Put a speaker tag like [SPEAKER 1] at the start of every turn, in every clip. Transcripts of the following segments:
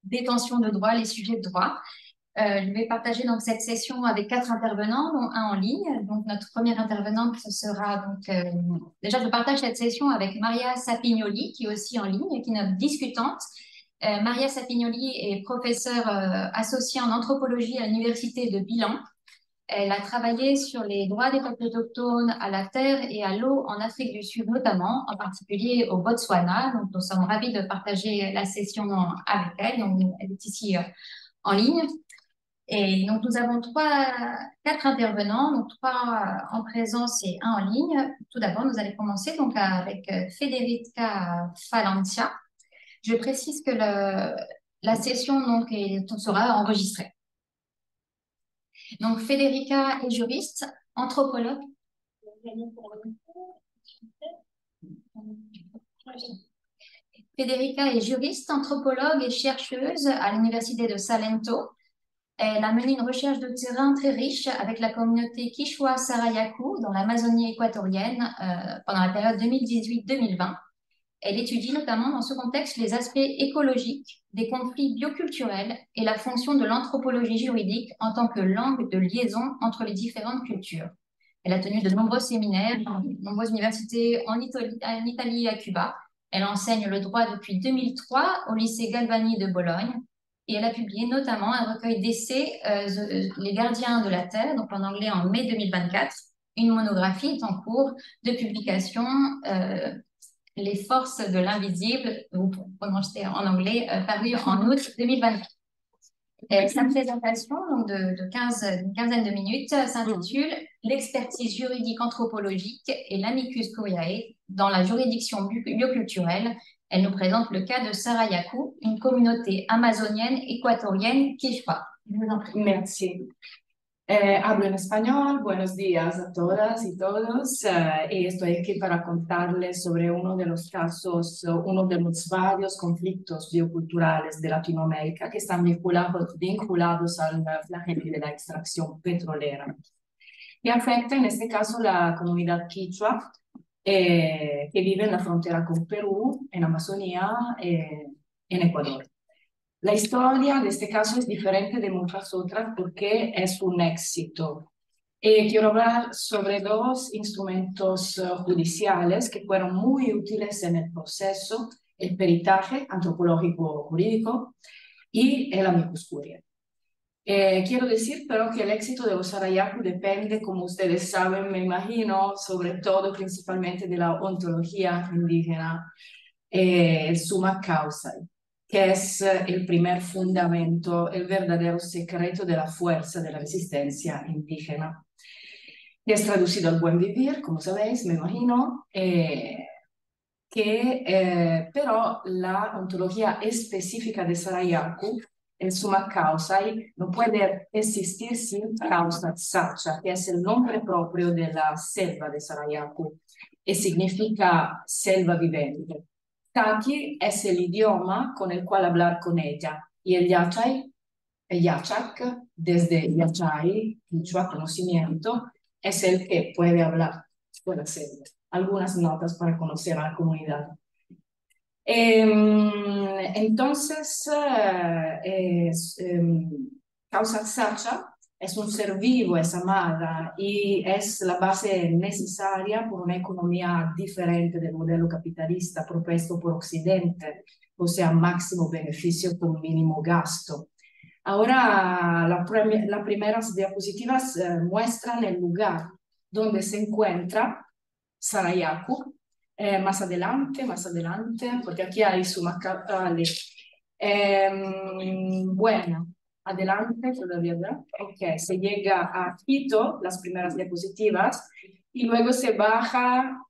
[SPEAKER 1] détention de droit, les sujets de droit. Je vais partager donc cette session avec 4 intervenants, dont un en ligne. Donc notre première intervenante, ce sera donc déjà je partage cette session avec Maria Sapignoli, qui est aussi en ligne, qui est notre discutante. Maria Sapignoli est professeure associée en anthropologie à l'université de Milan. Elle a travaillé sur les droits des peuples autochtones à la terre et à l'eau en Afrique du Sud notamment, en particulier au Botswana. Donc nous sommes ravis de partager la session avec elle. Donc elle est ici en ligne. Et donc, nous avons 4 intervenants, donc 3 en présence et un en ligne. Tout d'abord, nous allons commencer donc avec Federica Falancia. Je précise que la session donc, sera enregistrée. Donc, Federica est juriste, anthropologue. Federica est juriste, anthropologue et chercheuse à l'université de Salento. Elle a mené une recherche de terrain très riche avec la communauté Quichua Sarayaku dans l'Amazonie équatorienne pendant la période 2018-2020. Elle étudie notamment dans ce contexte les aspects écologiquiques des conflits bioculturels et la fonction de l'anthropologie juridique en tant que langue de liaison entre les différentes cultures. Elle a tenu de nombreux séminaires dans de nombreuses universités en Italie et à Cuba. Elle enseigne le droit depuis 2003 au lycée Galvani de Bologne. Et elle a publié notamment un recueil d'essais, Les gardiens de la Terre, donc en anglais en mai 2024. Une monographie est en cours de publication, Les forces de l'invisible, vous prononcez en anglais, paru en août 2024. Sa présentation donc d'une quinzaine de minutes s'intitule L'expertise juridique anthropologique et l'amicus curiae dans la juridiction bioculturelle. Elle nous présente le cas de Sarayaku, une communauté amazonienne équatorienne Quechua. Je vous en prie.
[SPEAKER 2] Merci. Hablo en español. Buenos días a todas y todos. Y estoy aquí para contarles sobre uno de los casos, uno de los varios conflictos bioculturales de Latinoamérica que están vinculados al flagelo de la extracción petrolera, que afecta en este caso la comunidad quichua que vive en la frontera con Perú, en Amazonía, en Ecuador. La historia de este caso es diferente de muchas otras porque es un éxito. Quiero hablar sobre 2 instrumentos judiciales que fueron muy útiles en el proceso: el peritaje antropológico jurídico y el amicus curiae. Quiero decir, pero, que el éxito de los Sarayaku depende, como ustedes saben, me imagino, sobre todo principalmente de la ontología indígena, el summa causa, que es el primer fundamento, el verdadero secreto de la fuerza de la resistencia indígena, que es traducido al buen vivir, como sabéis, me imagino, pero la ontología específica de Sarayaku, el summa causae, no puede existir sin causa sacha, que es el nombre propio de la selva de Sarayaku, y significa selva vivente. Taki es el idioma con el cual hablar con ella, y el yachay, el yachak, desde yachay, quichua, conocimiento, es el que puede hablar, puede hacer algunas notas para conocer a la comunidad. Entonces, causa sacha es un ser vivo, es amada y es la base necesaria por una economía diferente del modelo capitalista propuesto por Occidente, o sea, máximo beneficio con mínimo gasto. Ahora, las primeras diapositivas muestran el lugar donde se encuentra Sarayaku. Más adelante, porque aquí hay su macatale. Bueno, adelante todavía, ¿verdad? Ok, se llega a Quito, las primeras diapositivas, y luego se baja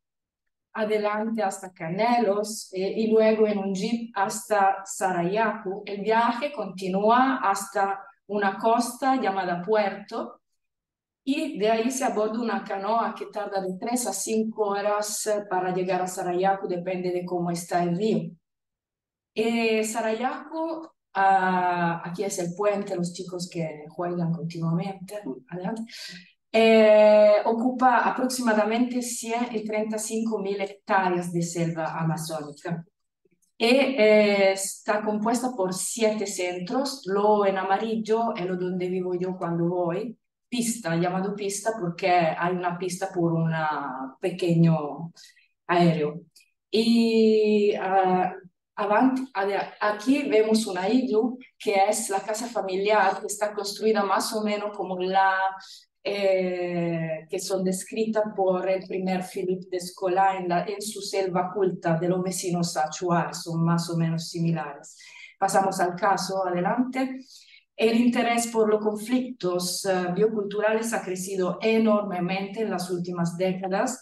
[SPEAKER 2] adelante hasta Canelos y luego en un jeep hasta Sarayaku. El viaje continúa hasta una costa llamada Puerto, y de ahí se aborda una canoa que tarda de 3 a 5 horas para llegar a Sarayaku, depende de cómo está el río. Sarayaku, aquí es el puente, los chicos que juegan continuamente, adelante, ocupa aproximadamente 135.000 hectáreas de selva amazónica. está compuesta por 7 centros. Lo en amarillo es lo donde vivo yo cuando voy, pista, llamado pista porque hay una pista por un pequeño aéreo. Y aquí vemos una iglú, que es la casa familiar, que está construida más o menos como que son descritas por el primer Philippe Descola en su selva culta de los vecinos Achuar, son más o menos similares. Pasamos al caso, adelante. El interés por los conflictos bioculturales ha crecido enormemente en las últimas décadas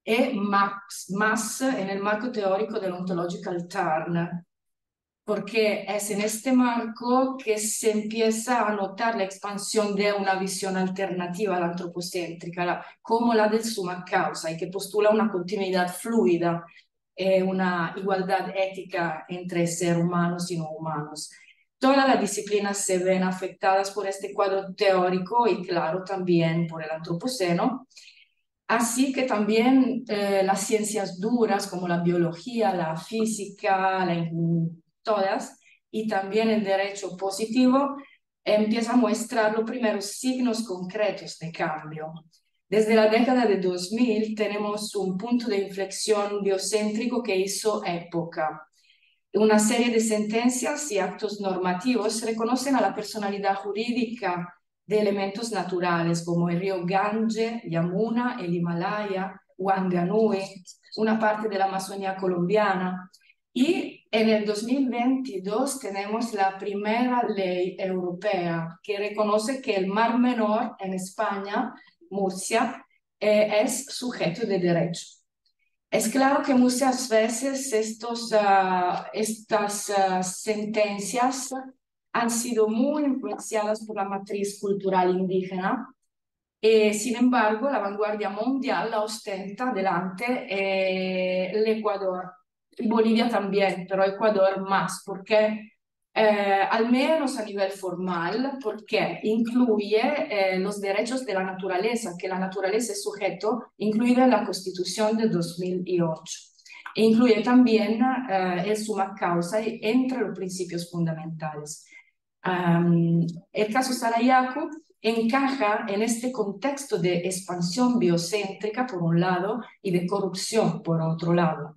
[SPEAKER 2] e más en el marco teórico del ontological turn, porque es en este marco que se empieza a notar la expansión de una visión alternativa a la antropocéntrica, como la del summa causa, y que postula una continuidad fluida, una igualdad ética entre seres humanos y no humanos. Todas las disciplinas se ven afectadas por este cuadro teórico y, claro, también por el antropoceno. Así que también las ciencias duras como la biología, la física, todas, y también el derecho positivo, empieza a mostrar los primeros signos concretos de cambio. Desde la década de 2000 tenemos un punto de inflexión biocéntrico que hizo época. Una serie de sentencias y actos normativos reconocen a la personalidad jurídica de elementos naturales como el río Gange, Yamuna, el Himalaya, Wanganui, una parte de la Amazonía colombiana. Y en el 2022 tenemos la primera ley europea que reconoce que el Mar Menor en España, Murcia, es sujeto de derecho. Es claro que muchas veces estas sentencias han sido muy influenciadas por la matriz cultural indígena. Sin embargo, la vanguardia mundial la ostenta delante el Ecuador y Bolivia también, pero Ecuador más, porque al menos a nivel formal, porque incluye los derechos de la naturaleza, que la naturaleza es sujeto, incluida en la Constitución de 2008. E incluye también el summa causa entre los principios fundamentales. El caso Sarayaku encaja en este contexto de expansión biocéntrica por un lado y de corrupción por otro lado.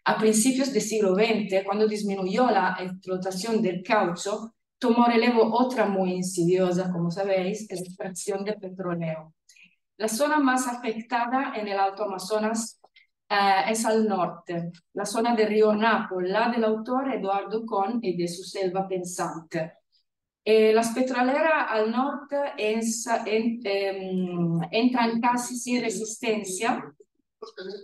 [SPEAKER 2] A principios del siglo XX, cuando disminuyó la explotación del caucho, tomó relevo otra muy insidiosa, como sabéis, la extracción de petróleo. La zona más afectada en el Alto Amazonas es al norte, la zona del río Napo, la del autor Eduardo Con y de su selva pensante. Las petroleras al norte entran casi sin resistencia.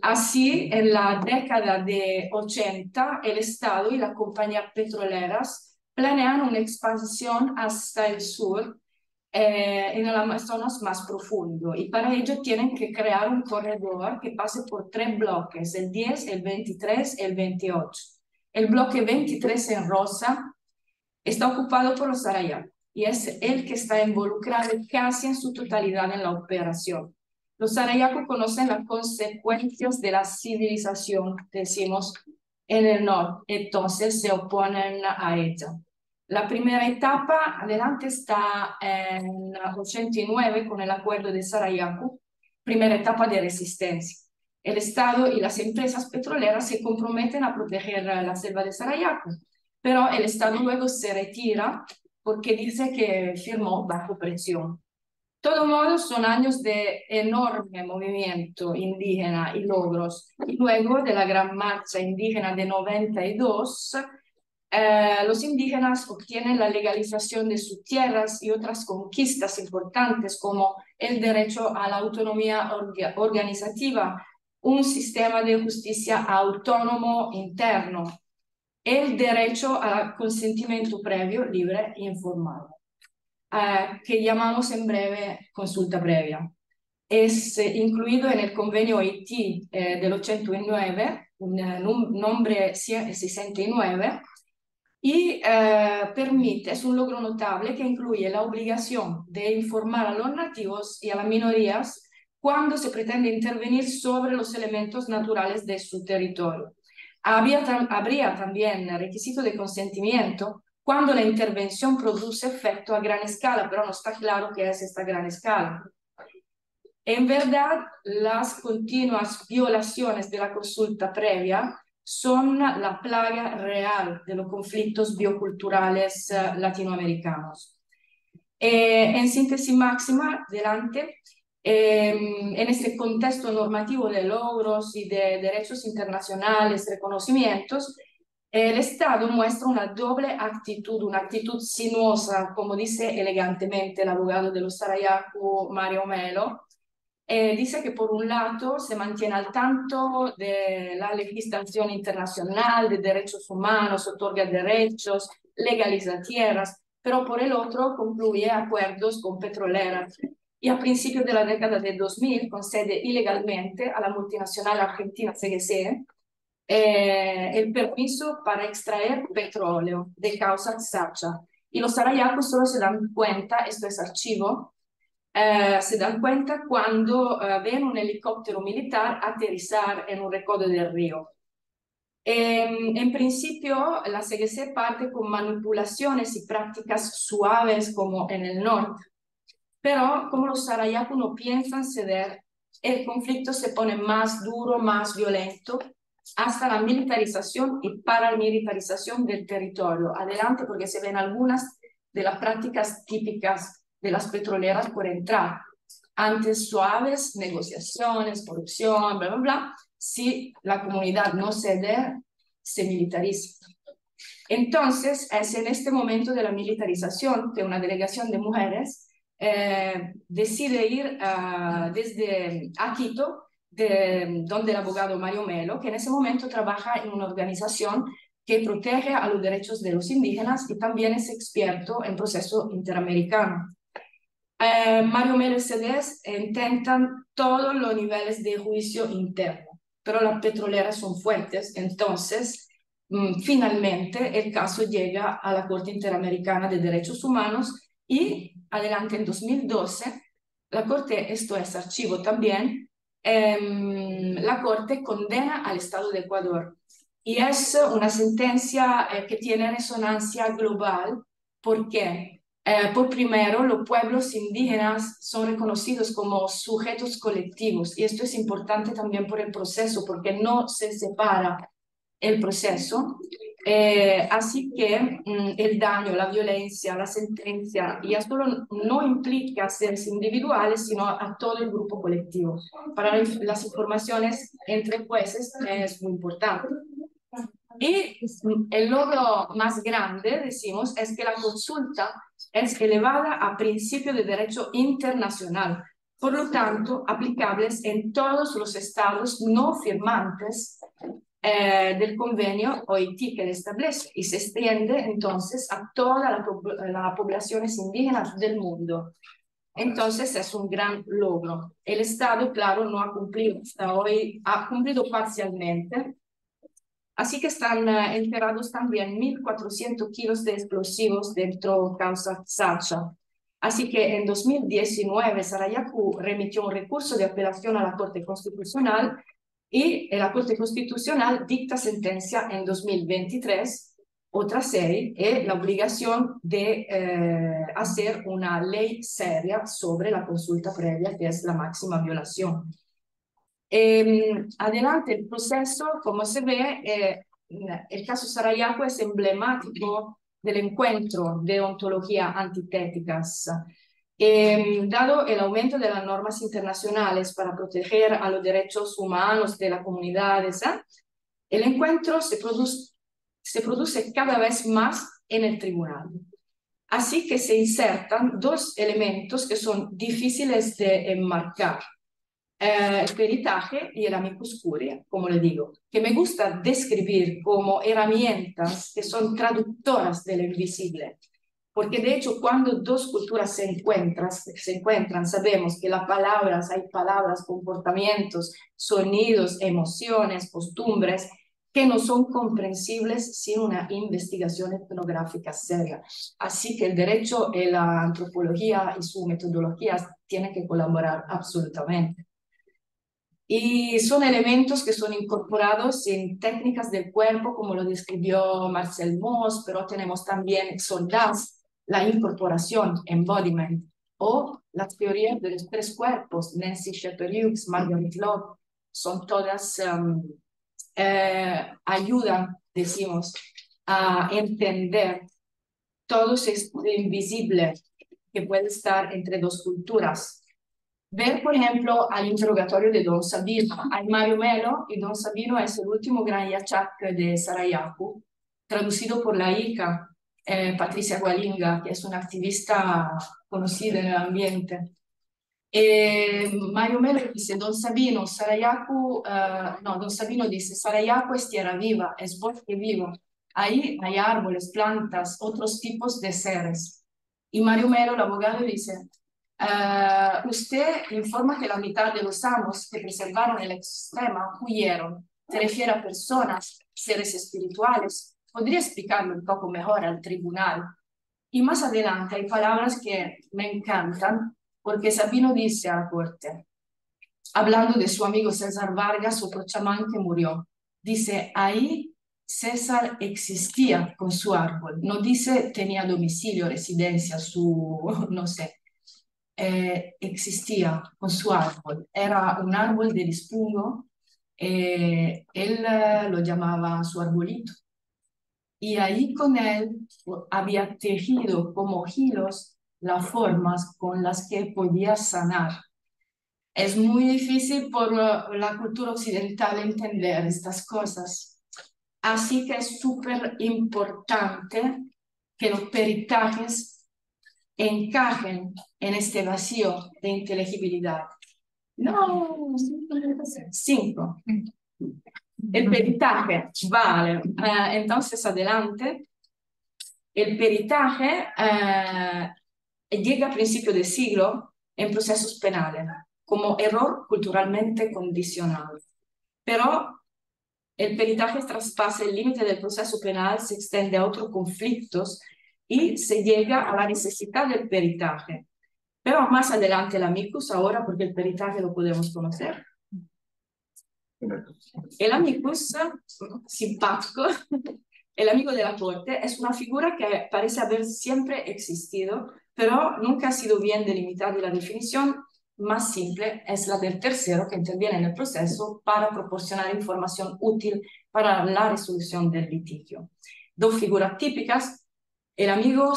[SPEAKER 2] Así, en la década de 80, el Estado y las compañías petroleras planean una expansión hasta el sur, en el Amazonas más profundo, y para ello tienen que crear un corredor que pase por 3 bloques, el 10, el 23 y el 28. El bloque 23 en rosa está ocupado por los Araya y es el que está involucrado casi en su totalidad en la operación. Los Arayaco conocen las consecuencias de la civilización, decimos, en el norte, entonces se oponen a ella. La primera etapa, adelante, está en 89 con el acuerdo de Sarayaku, primera etapa de resistencia. El Estado y las empresas petroleras se comprometen a proteger la selva de Sarayaku, pero el Estado luego se retira porque dice que firmó bajo presión. De todos modos, son años de enorme movimiento indígena y logros. Y luego de la gran marcha indígena de 92, los indígenas obtienen la legalización de sus tierras y otras conquistas importantes como el derecho a la autonomía organizativa, un sistema de justicia autónomo interno, el derecho al consentimiento previo, libre e informado, que llamamos en breve consulta previa. Es incluido en el convenio OIT del 89, un nombre 69, y permite, es un logro notable que incluye la obligación de informar a los nativos y a las minorías cuando se pretende intervenir sobre los elementos naturales de su territorio. Habría también requisito de consentimiento cuando la intervención produce efecto a gran escala, pero no está claro qué es esta gran escala. En verdad, las continuas violaciones de la consulta previa son la plaga real de los conflictos bioculturales latinoamericanos. En síntesis máxima, en este contexto normativo de logros y de derechos internacionales, reconocimientos, el Estado muestra una doble actitud, una actitud sinuosa, como dice elegantemente el abogado de los Sarayaku, Mario Melo. Dice que por un lado se mantiene al tanto de la legislación internacional de derechos humanos, otorga derechos, legaliza tierras, pero por el otro concluye acuerdos con petroleras y a principios de la década de 2000 concede ilegalmente a la multinacional argentina CGC el permiso para extraer petróleo de causa Sacha. Y los sarayacos solo se dan cuenta, esto es archivo, se dan cuenta cuando ven un helicóptero militar aterrizar en un recodo del río. En principio, la CGC parte con manipulaciones y prácticas suaves como en el norte, pero como los sarayaku no piensan ceder, el conflicto se pone más duro, más violento, hasta la militarización y paramilitarización del territorio. Adelante, porque se ven algunas de las prácticas típicas de las petroleras por entrar. Antes suaves, negociaciones, corrupción, bla, bla, bla. Si la comunidad no cede, se militariza. Entonces, es en este momento de la militarización que una delegación de mujeres decide ir desde Quito, donde el abogado Mario Melo, que en ese momento trabaja en una organización que protege a los derechos de los indígenas y también es experto en proceso interamericano. Mario Melo y CDS intentan todos los niveles de juicio interno, pero las petroleras son fuertes, entonces finalmente el caso llega a la Corte Interamericana de Derechos Humanos y adelante en 2012, la Corte, esto es archivo también, la Corte condena al Estado de Ecuador y es una sentencia que tiene resonancia global porque por primero, los pueblos indígenas son reconocidos como sujetos colectivos y esto es importante también por el proceso porque no se separa el proceso. Así que el daño, la violencia, la sentencia ya solo no implica a seres individuales, sino a todo el grupo colectivo. Para las informaciones entre jueces es muy importante. Y el logro más grande, decimos, es que la consulta es elevada a principio de derecho internacional, por lo tanto, aplicables en todos los estados no firmantes del convenio OIT que le establece y se extiende entonces a todas las poblaciones indígenas del mundo. Entonces es un gran logro. El Estado, claro, no ha cumplido hasta hoy, ha cumplido parcialmente. Así que están enterrados también 1.400 kilos de explosivos dentro causa Sacha. Así que en 2019 Sarayaku remitió un recurso de apelación a la Corte Constitucional y la Corte Constitucional dicta sentencia en 2023, otra serie, y la obligación de hacer una ley seria sobre la consulta previa, que es la máxima violación. Adelante el proceso, como se ve, el caso Sarayaku es emblemático del encuentro de ontología antitéticas. Dado el aumento de las normas internacionales para proteger a los derechos humanos de las comunidades, el encuentro se produce cada vez más en el tribunal. Así que se insertan dos elementos que son difíciles de enmarcar. El peritaje y el amicus curiae, como le digo, que me gusta describir como herramientas que son traductoras del invisible. Porque de hecho cuando dos culturas se encuentran, sabemos que hay palabras, comportamientos, sonidos, emociones, costumbres, que no son comprensibles sin una investigación etnográfica seria. Así que el derecho y la antropología y su metodología tienen que colaborar absolutamente. Y son elementos que son incorporados en técnicas del cuerpo, como lo describió Marcel Mauss, pero tenemos también Soldas, la incorporación, embodiment, o las teorías de los tres cuerpos, Nancy Shepherd-Hughes, Margaret Loeb, son todas ayudan, decimos, a entender todo este invisible que puede estar entre dos culturas. Ver, por ejemplo, al interrogatorio de Don Sabino. Hay Mario Melo y Don Sabino es el último gran yachak de Sarayaku, traducido por la hija Patricia Gualinga, que es una activista conocida en el ambiente. Mario Melo dice, Don Sabino, Sarayaku, no, Don Sabino dice, Sarayaku es tierra viva, es bosque vivo. Ahí hay árboles, plantas, otros tipos de seres. Y Mario Melo, el abogado, dice, usted informa que la mitad de los amos que preservaron el ecosistema huyeron. Se refiere a personas, seres espirituales. ¿Podría explicarlo un poco mejor al tribunal? Y más adelante hay palabras que me encantan, porque Sabino dice a la corte, hablando de su amigo César Vargas, otro chamán que murió, dice, ahí César existía con su árbol, no dice tenía domicilio, residencia, su, no sé, existía con su árbol, era un árbol de dispungo, él lo llamaba su arbolito. Y ahí con él había tejido como hilos las formas con las que podía sanar. Es muy difícil por la cultura occidental entender estas cosas. Así que es súper importante que los peritajes encajen en este vacío de inteligibilidad. No, cinco. El peritaje, vale. Entonces, adelante. El peritaje llega a principios de siglo en procesos penales como error culturalmente condicionado. Pero el peritaje traspasa el límite del proceso penal, se extiende a otros conflictos y se llega a la necesidad del peritaje. Pero más adelante el amicus ahora, porque el peritaje lo podemos conocer. El amicus, simpático, el amigo de la corte, es una figura que parece haber siempre existido, pero nunca ha sido bien delimitada y la definición más simple es la del tercero que interviene en el proceso para proporcionar información útil para la resolución del litigio. Dos figuras típicas, el amigo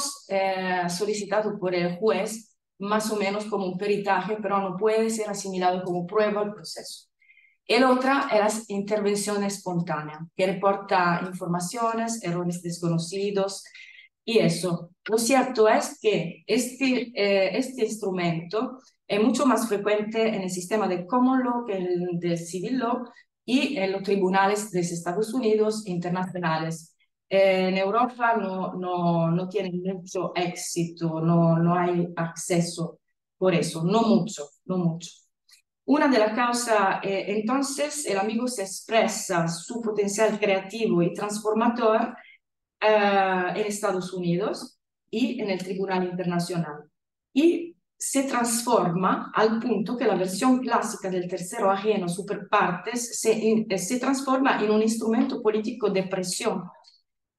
[SPEAKER 2] solicitado por el juez más o menos como un peritaje, pero no puede ser asimilado como prueba al proceso. El otra es la intervención espontánea, que reporta informaciones, errores desconocidos y eso. Lo cierto es que este instrumento es mucho más frecuente en el sistema de common law que en el de civil law y en los tribunales de Estados Unidos internacionales. En Europa no tiene mucho éxito, no hay acceso por eso, no mucho, no mucho. Una de las causas, entonces, el amigo se expresa su potencial creativo y transformador en Estados Unidos y en el Tribunal Internacional. Y se transforma al punto que la versión clásica del tercero ajeno superpartes se transforma en un instrumento político de presión,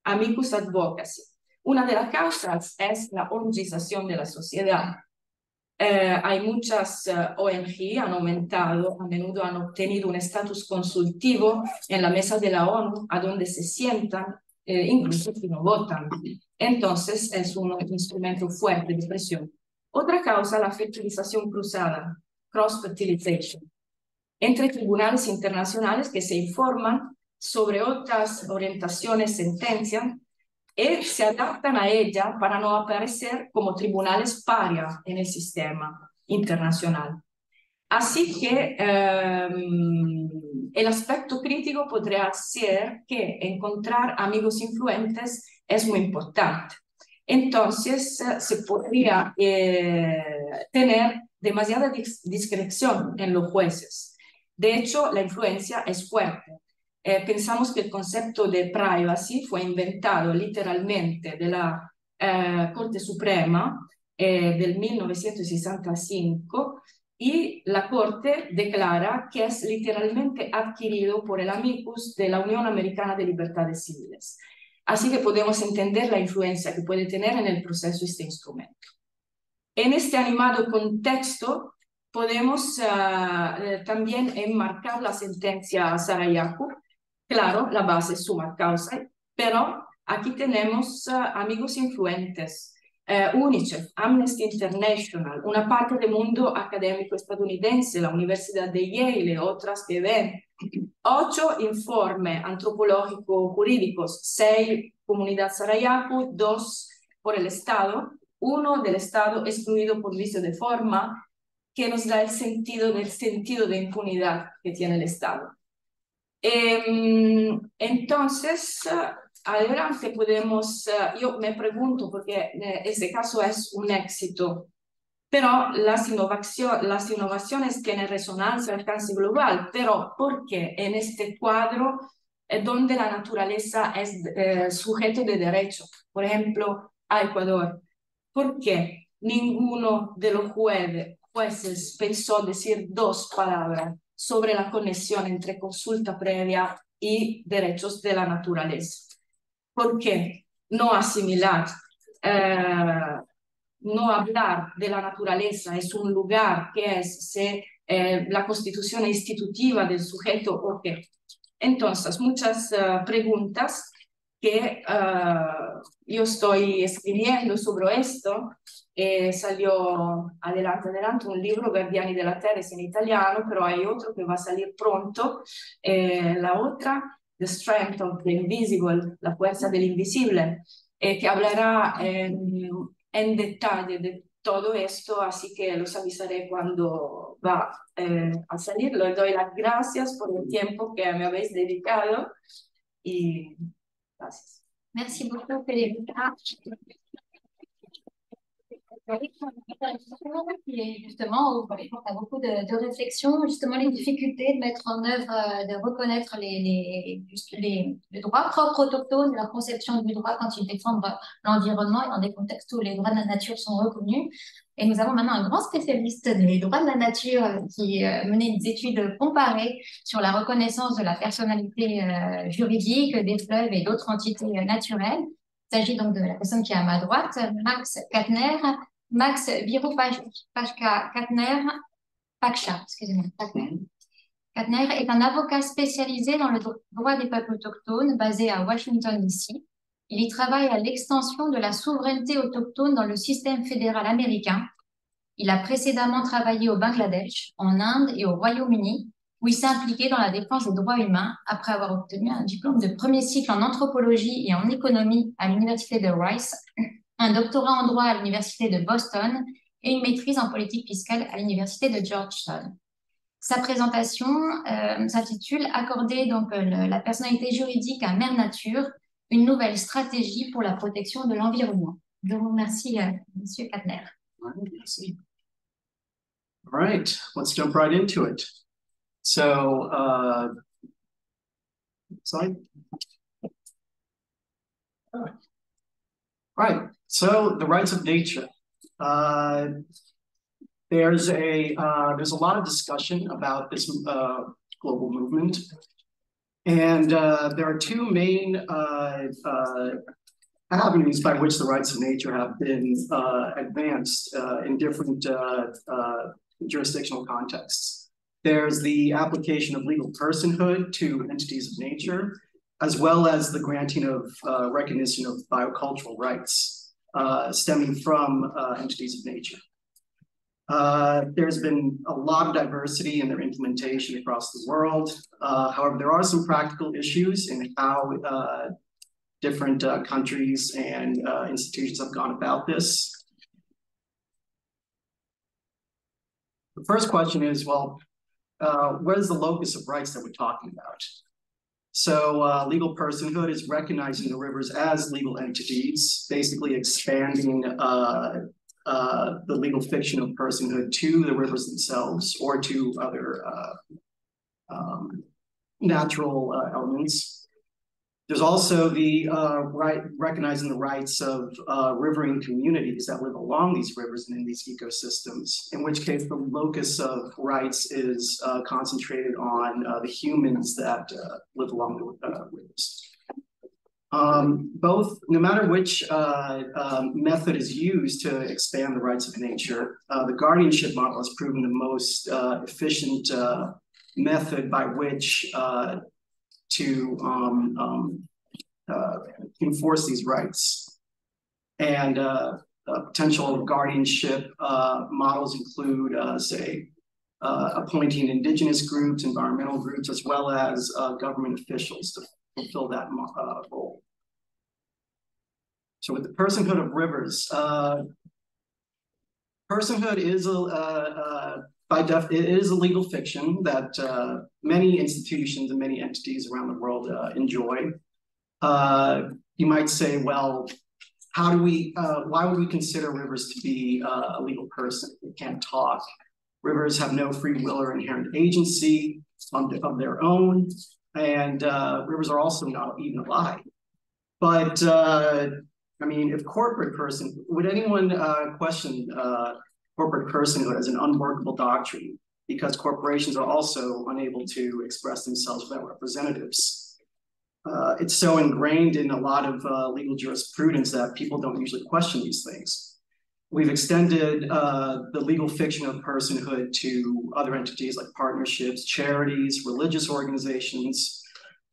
[SPEAKER 2] amicus advocacy. Una de las causas es la homogenización de la sociedad. Hay muchas ONG, han aumentado, a menudo han obtenido un estatus consultivo en la mesa de la ONU, a donde se sientan, incluso si no votan. Entonces es un instrumento fuerte de presión. Otra causa, la fertilización cruzada, cross-fertilization, entre tribunales internacionales que se informan sobre otras orientaciones, sentencias, y se adaptan a ella para no aparecer como tribunales paria en el sistema internacional. Así que el aspecto crítico podría ser que encontrar amigos influentes es muy importante. Entonces se podría tener demasiada discreción en los jueces. De hecho, la influencia es fuerte. Pensamos que el concepto de privacy fue inventado literalmente de la Corte Suprema del 1965 y la Corte declara que es literalmente adquirido por el amicus de la Unión Americana de Libertades Civiles. Así que podemos entender la influencia que puede tener en el proceso este instrumento. En este animado contexto podemos también enmarcar la sentencia Sarayaku. Claro, la base es summa causa, pero aquí tenemos amigos influentes, UNICEF, Amnesty International, una parte del mundo académico estadounidense, la Universidad de Yale, otras que ven, 8 informes antropológicos jurídicos, 6 comunidad Sarayaku, 2 por el Estado, 1 del Estado excluido por vicio de forma, que nos da el sentido de impunidad que tiene el Estado. Entonces, adelante podemos, yo me pregunto, porque este caso es un éxito, pero las innovaciones tienen resonancia, alcance global, pero ¿por qué en este cuadro donde la naturaleza es sujeto de derecho? Por ejemplo, a Ecuador. ¿Por qué ninguno de los jueces pensó decir 2 palabras sobre la conexión entre consulta previa y derechos de la naturaleza? ¿Por qué no asimilar, no hablar de la naturaleza es un lugar que es la constitución institutiva del sujeto o qué? Entonces, muchas preguntas que yo estoy escribiendo sobre esto. Salió adelante un libro, Guardiani della Terra, en italiano, pero hay otro que va a salir pronto. La otra, The Strength of the Invisible, la fuerza del invisible, que hablará en detalle de todo esto, así que los avisaré cuando va a salir. Les doy las gracias por el tiempo que me habéis dedicado y gracias.
[SPEAKER 1] Merci beaucoup, Federica. Et justement, il y a beaucoup de réflexions, justement les difficultés de mettre en œuvre, de reconnaître les droits propres autochtones, leur conception du droit quand ils défendent l'environnement et dans des contextes où les droits de la nature sont reconnus. Et nous avons maintenant un grand spécialiste des droits de la nature qui menait des études comparées sur la reconnaissance de la personnalité juridique des fleuves et d'autres entités naturelles. Il s'agit donc de la personne qui est à ma droite, Max Kattner. Max Kattner, excusez-moi, Kattner est un avocat spécialisé dans le droit des peuples autochtones basé à Washington, D.C. Il y travaille à l'extension de la souveraineté autochtone dans le système fédéral américain. Il a précédemment travaillé au Bangladesh, en Inde et au Royaume-Uni, où il s'est impliqué dans la défense des droits humains après avoir obtenu un diplôme de premier cycle en anthropologie et en économie à l'université de Rice, un doctorat en droit à l'université de Boston et une maîtrise en politique fiscale à l'université de Georgetown. Sa présentation s'intitule « Accorder donc la personnalité juridique à Mère Nature, une nouvelle stratégie pour la protection de l'environnement ». Je vous remercie, Monsieur Kattner.
[SPEAKER 3] Merci. All right, let's jump right into it. So, slide. Right, so the rights of nature. There's a lot of discussion about this global movement, and there are 2 main avenues by which the rights of nature have been advanced in different jurisdictional contexts. There's the application of legal personhood to entities of nature, as well as the granting of recognition of biocultural rights stemming from entities of nature. There's been a lot of diversity in their implementation across the world. However, there are some practical issues in how different countries and institutions have gone about this. The first question is, well, what is the locus of rights that we're talking about? So legal personhood is recognizing the rivers as legal entities, basically expanding the legal fiction of personhood to the rivers themselves or to other natural elements. There's also the recognizing the rights of riverine communities that live along these rivers and in these ecosystems, in which case the locus of rights is concentrated on the humans that live along the rivers. No matter which method is used to expand the rights of nature, the guardianship model has proven the most efficient method by which to enforce these rights. And potential guardianship models include, say, appointing indigenous groups, environmental groups, as well as government officials to fulfill that role. So with the personhood of rivers, personhood is it is a legal fiction that many institutions and many entities around the world enjoy. You might say, well, how do we, why would we consider rivers to be a legal person? They can't talk. Rivers have no free will or inherent agency of their own, and rivers are also not even alive. But I mean, if corporate person, would anyone question corporate personhood as an unworkable doctrine because corporations are also unable to express themselves without representatives? It's so ingrained in a lot of legal jurisprudence that people don't usually question these things. We've extended the legal fiction of personhood to other entities like partnerships, charities, religious organizations,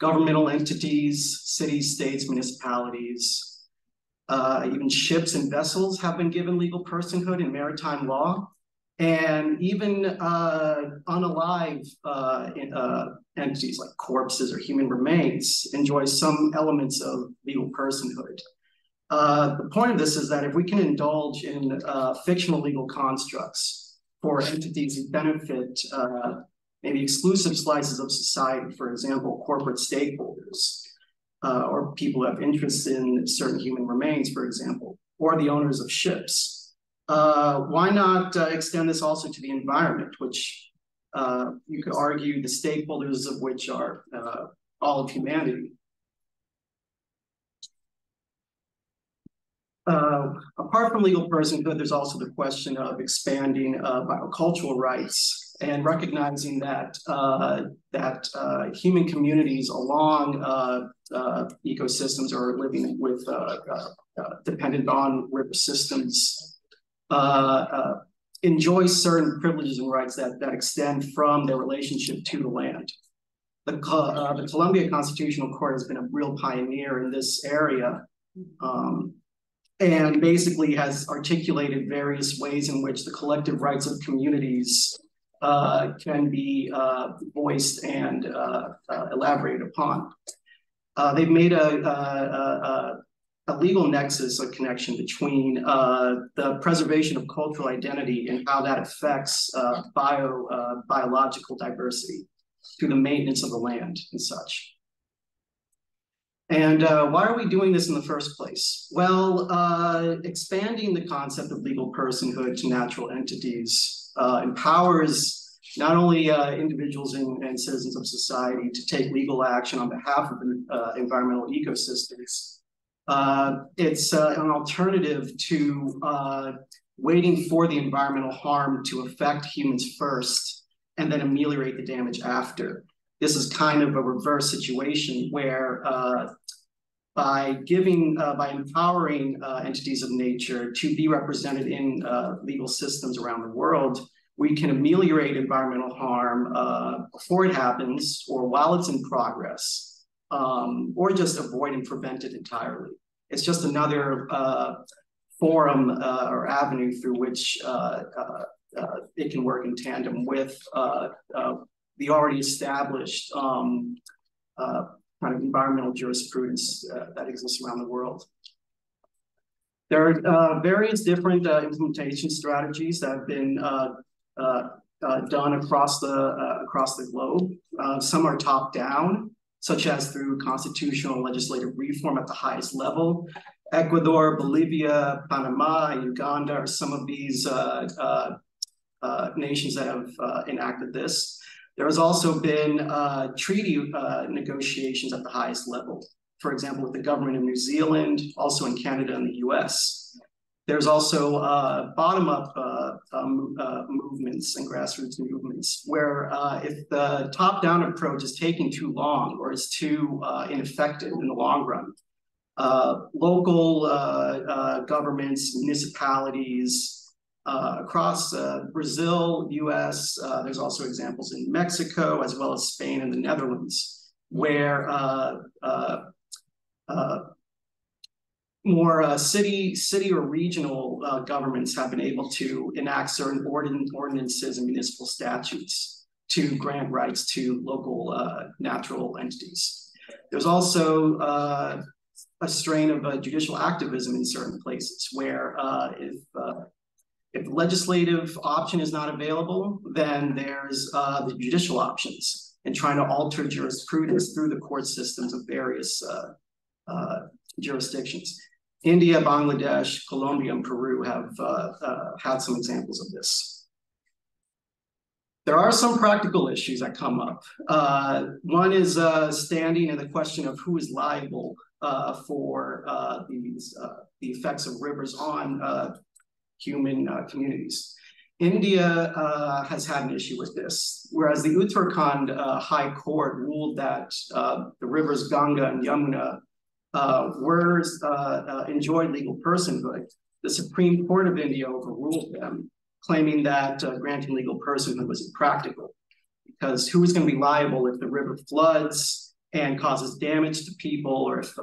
[SPEAKER 3] governmental entities, cities, states, municipalities. Even ships and vessels have been given legal personhood in maritime law, and even unalive entities like corpses or human remains enjoy some elements of legal personhood. The point of this is that if we can indulge in fictional legal constructs for entities who benefit maybe exclusive slices of society, for example, corporate stakeholders, or people who have interests in certain human remains, for example, or the owners of ships. Why not extend this also to the environment, which you could argue the stakeholders of which are all of humanity? Apart from legal personhood, there's also the question of expanding biocultural rights and recognizing that human communities along ecosystems are living with dependent on river systems enjoy certain privileges and rights that extend from their relationship to the land. The Columbia Constitutional Court has been a real pioneer in this area. And basically has articulated various ways in which the collective rights of communities can be voiced and elaborated upon. They've made a legal nexus, a connection between the preservation of cultural identity and how that affects biological diversity through the maintenance of the land and such. And why are we doing this in the first place? Well, expanding the concept of legal personhood to natural entities empowers not only individuals and citizens of society to take legal action on behalf of environmental ecosystems. It's an alternative to waiting for the environmental harm to affect humans first and then ameliorate the damage after. This is kind of a reverse situation where by empowering entities of nature to be represented in legal systems around the world, we can ameliorate environmental harm before it happens or while it's in progress, or just avoid and prevent it entirely. It's just another forum or avenue through which it can work in tandem with the already established kind of environmental jurisprudence that exists around the world. There are various different implementation strategies that have been done across the globe. Some are top-down, such as through constitutional legislative reform at the highest level. Ecuador, Bolivia, Panama, Uganda are some of these nations that have enacted this. There has also been treaty negotiations at the highest level. for example, with the government of New Zealand, also in Canada and the US. There's also bottom-up movements and grassroots movements where if the top-down approach is taking too long or is too ineffective in the long run, local governments, municipalities across Brazil, US, there's also examples in Mexico, as well as Spain and the Netherlands, where more city or regional governments have been able to enact certain ordinances and municipal statutes to grant rights to local natural entities. There's also a strain of judicial activism in certain places where if the legislative option is not available, then there's the judicial options and trying to alter jurisprudence through the court systems of various jurisdictions. India, Bangladesh, Colombia, and Peru have had some examples of this. There are some practical issues that come up. One is standing and the question of who is liable for the effects of rivers on human communities. India has had an issue with this, whereas the Uttarakhand High Court ruled that the rivers Ganga and Yamuna enjoyed legal personhood. The Supreme Court of India overruled them, claiming that granting legal personhood was impractical, because who is going to be liable if the river floods and causes damage to people, or if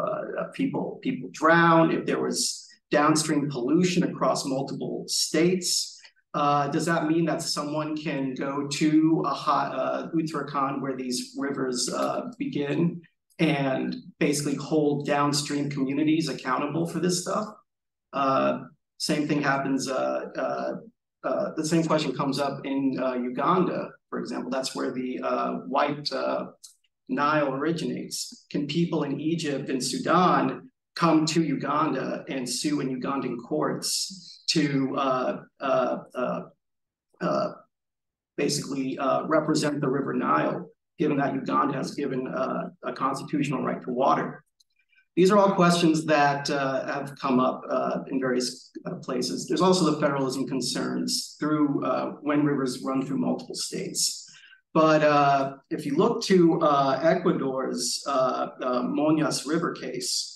[SPEAKER 3] people drown, if there was downstream pollution across multiple states? Does that mean that someone can go to Uttarakhand, where these rivers begin, and basically hold downstream communities accountable for this stuff? Same thing happens, the same question comes up in Uganda, for example. That's where the White Nile originates. Can people in Egypt and Sudan come to Uganda and sue in Ugandan courts to basically represent the River Nile, given that Uganda has given a constitutional right to water? These are all questions that have come up in various places. There's also the federalism concerns through when rivers run through multiple states. But if you look to Ecuador's Monjas River case,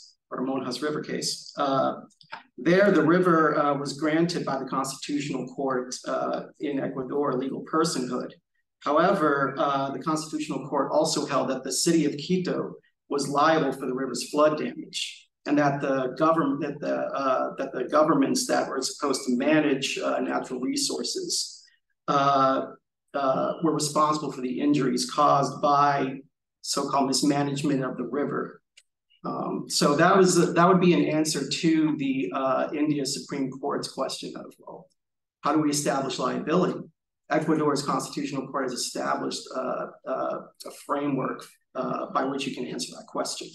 [SPEAKER 3] there the river was granted by the Constitutional Court in Ecuador legal personhood. However, the Constitutional Court also held that the city of Quito was liable for the river's flood damage, and that the governments that were supposed to manage natural resources were responsible for the injuries caused by so-called mismanagement of the river. So that would be an answer to the India Supreme Court's question of, well, how do we establish liability? Ecuador's Constitutional Court has established a framework by which you can answer that question.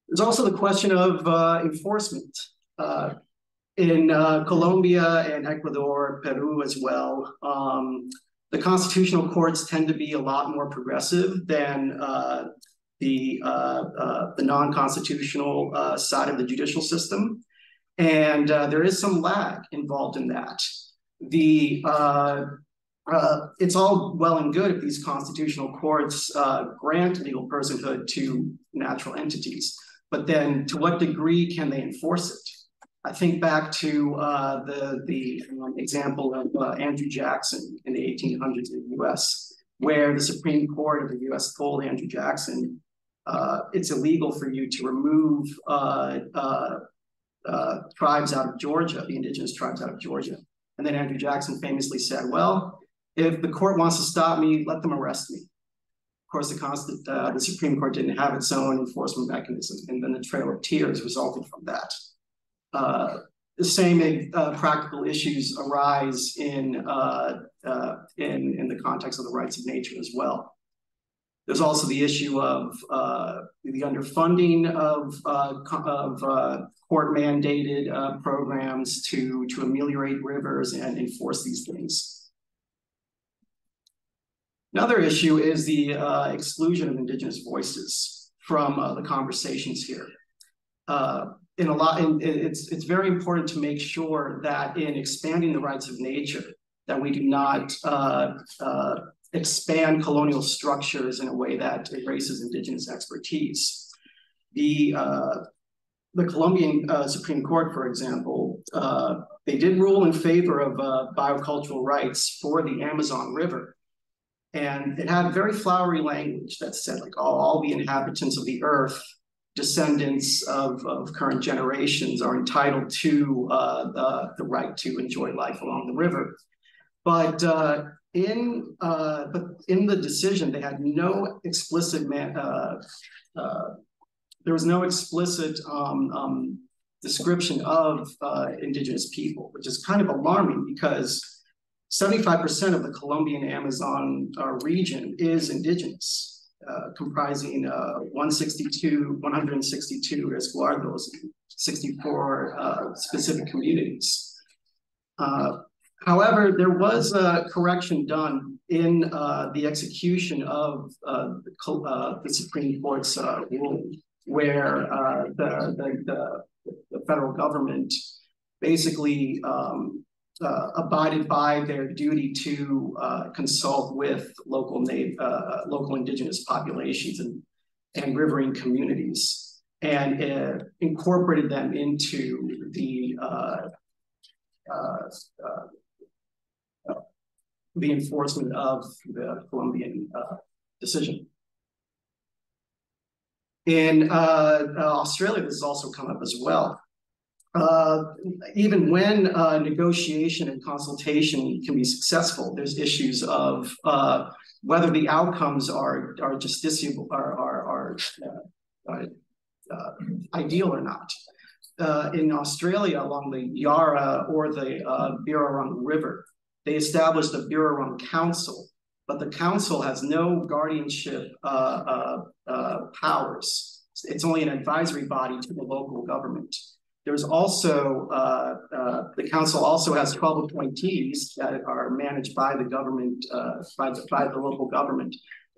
[SPEAKER 3] There's also the question of enforcement. In Colombia and Ecuador, Peru as well, the constitutional courts tend to be a lot more progressive than the non-constitutional side of the judicial system. And there is some lag involved in that. It's all well and good if these constitutional courts grant legal personhood to natural entities, but then to what degree can they enforce it? I think back to the example of Andrew Jackson in the 1800s in the US, where the Supreme Court of the US told Andrew Jackson, it's illegal for you to remove tribes out of Georgia, the indigenous tribes out of Georgia. And then Andrew Jackson famously said, well, if the court wants to stop me, let them arrest me. Of course, the Supreme Court didn't have its own enforcement mechanism, and then the Trail of Tears resulted from that. The same practical issues arise in the context of the rights of nature as well. There's also the issue of the underfunding of court-mandated programs to ameliorate rivers and enforce these things. Another issue is the exclusion of indigenous voices from the conversations here. It's very important to make sure that in expanding the rights of nature, that we do not expand colonial structures in a way that erases indigenous expertise. The Colombian Supreme Court, for example, they did rule in favor of biocultural rights for the Amazon River. And it had very flowery language that said, like, all the inhabitants of the earth, descendants of current generations, are entitled to the right to enjoy life along the river. But in the decision, they had no explicit there was no explicit description of indigenous people, which is kind of alarming because 75% of the Colombian Amazon region is indigenous, comprising 162 resguardos, 64 specific communities. However, there was a correction done in the execution of the Supreme Court's ruling, where the federal government basically abided by their duty to consult with local indigenous populations and riverine communities, and incorporated them into the enforcement of the Colombian decision. In Australia, this has also come up as well. Even when negotiation and consultation can be successful, there's issues of whether the outcomes are justiciable, are ideal or not. In Australia, along the Yarra or the Birrarung River, they established the Birrarung Council, but the council has no guardianship powers. It's only an advisory body to the local government. There's also, the council also has 12 appointees that are managed by the government, by the local government.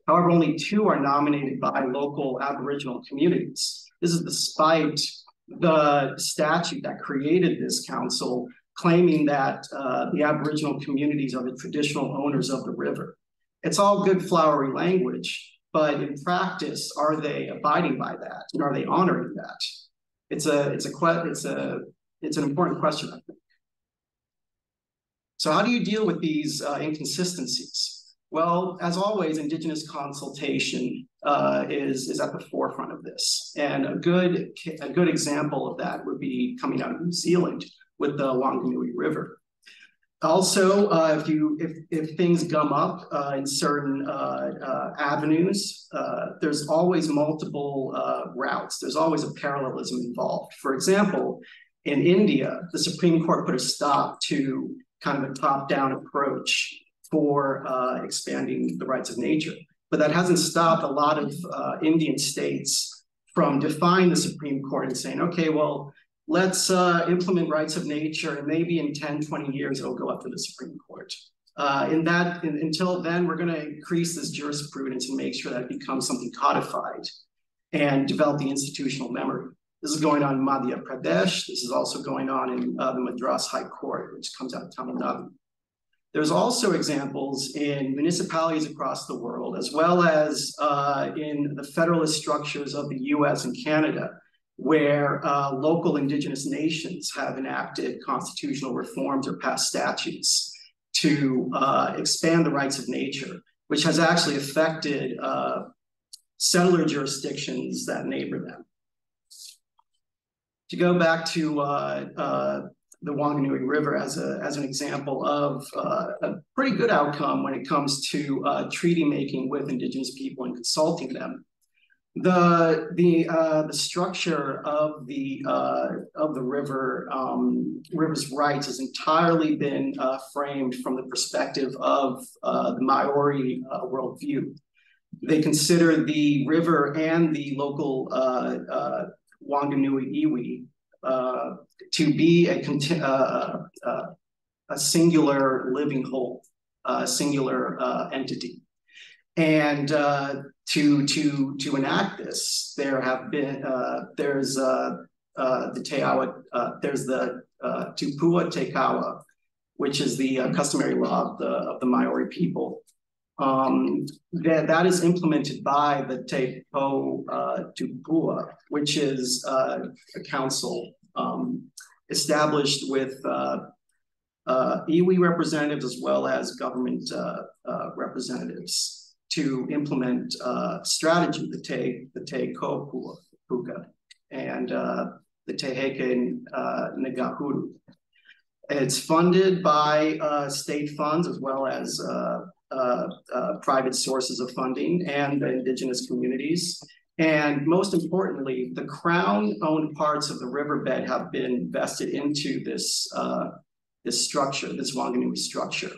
[SPEAKER 3] However, only 2 are nominated by local Aboriginal communities. This is despite the statute that created this council claiming that the Aboriginal communities are the traditional owners of the river. It's all good flowery language, but in practice, are they abiding by that? And are they honoring that? It's an important question, I think. So how do you deal with these inconsistencies? Well, as always, Indigenous consultation is at the forefront of this. And a good example of that would be coming out of New Zealand with the Wanganui River. Also, if things gum up in certain avenues, there's always multiple routes. There's always a parallelism involved. For example, in India, the Supreme Court put a stop to kind of a top-down approach for expanding the rights of nature. But that hasn't stopped a lot of Indian states from defying the Supreme Court and saying, okay, well, let's implement rights of nature, and maybe in 10, 20 years, it'll go up to the Supreme Court. Until then, we're gonna increase this jurisprudence and make sure that it becomes something codified and develop the institutional memory. This is going on in Madhya Pradesh. This is also going on in the Madras High Court, which comes out of Tamil Nadu. There's also examples in municipalities across the world, as well as in the federalist structures of the US and Canada, where local indigenous nations have enacted constitutional reforms or passed statutes to expand the rights of nature, which has actually affected settler jurisdictions that neighbor them. To go back to the Wanganui River as an example of a pretty good outcome when it comes to treaty making with indigenous people and consulting them. The structure of the river's rights has entirely been framed from the perspective of the Maori worldview. They consider the river and the local Wanganui iwi to be a singular living whole, a singular entity. And to enact this, there have been there's the Tupua Te Kawa, which is the customary law of the Maori people. That is implemented by the Te Po Tupua, which is a council established with iwi representatives as well as government representatives to implement strategy, the Te Kopuka and the Te Heke Ngahuru. It's funded by state funds as well as private sources of funding and the indigenous communities. And most importantly, the Crown-owned parts of the riverbed have been invested into this structure, this Wanganui structure.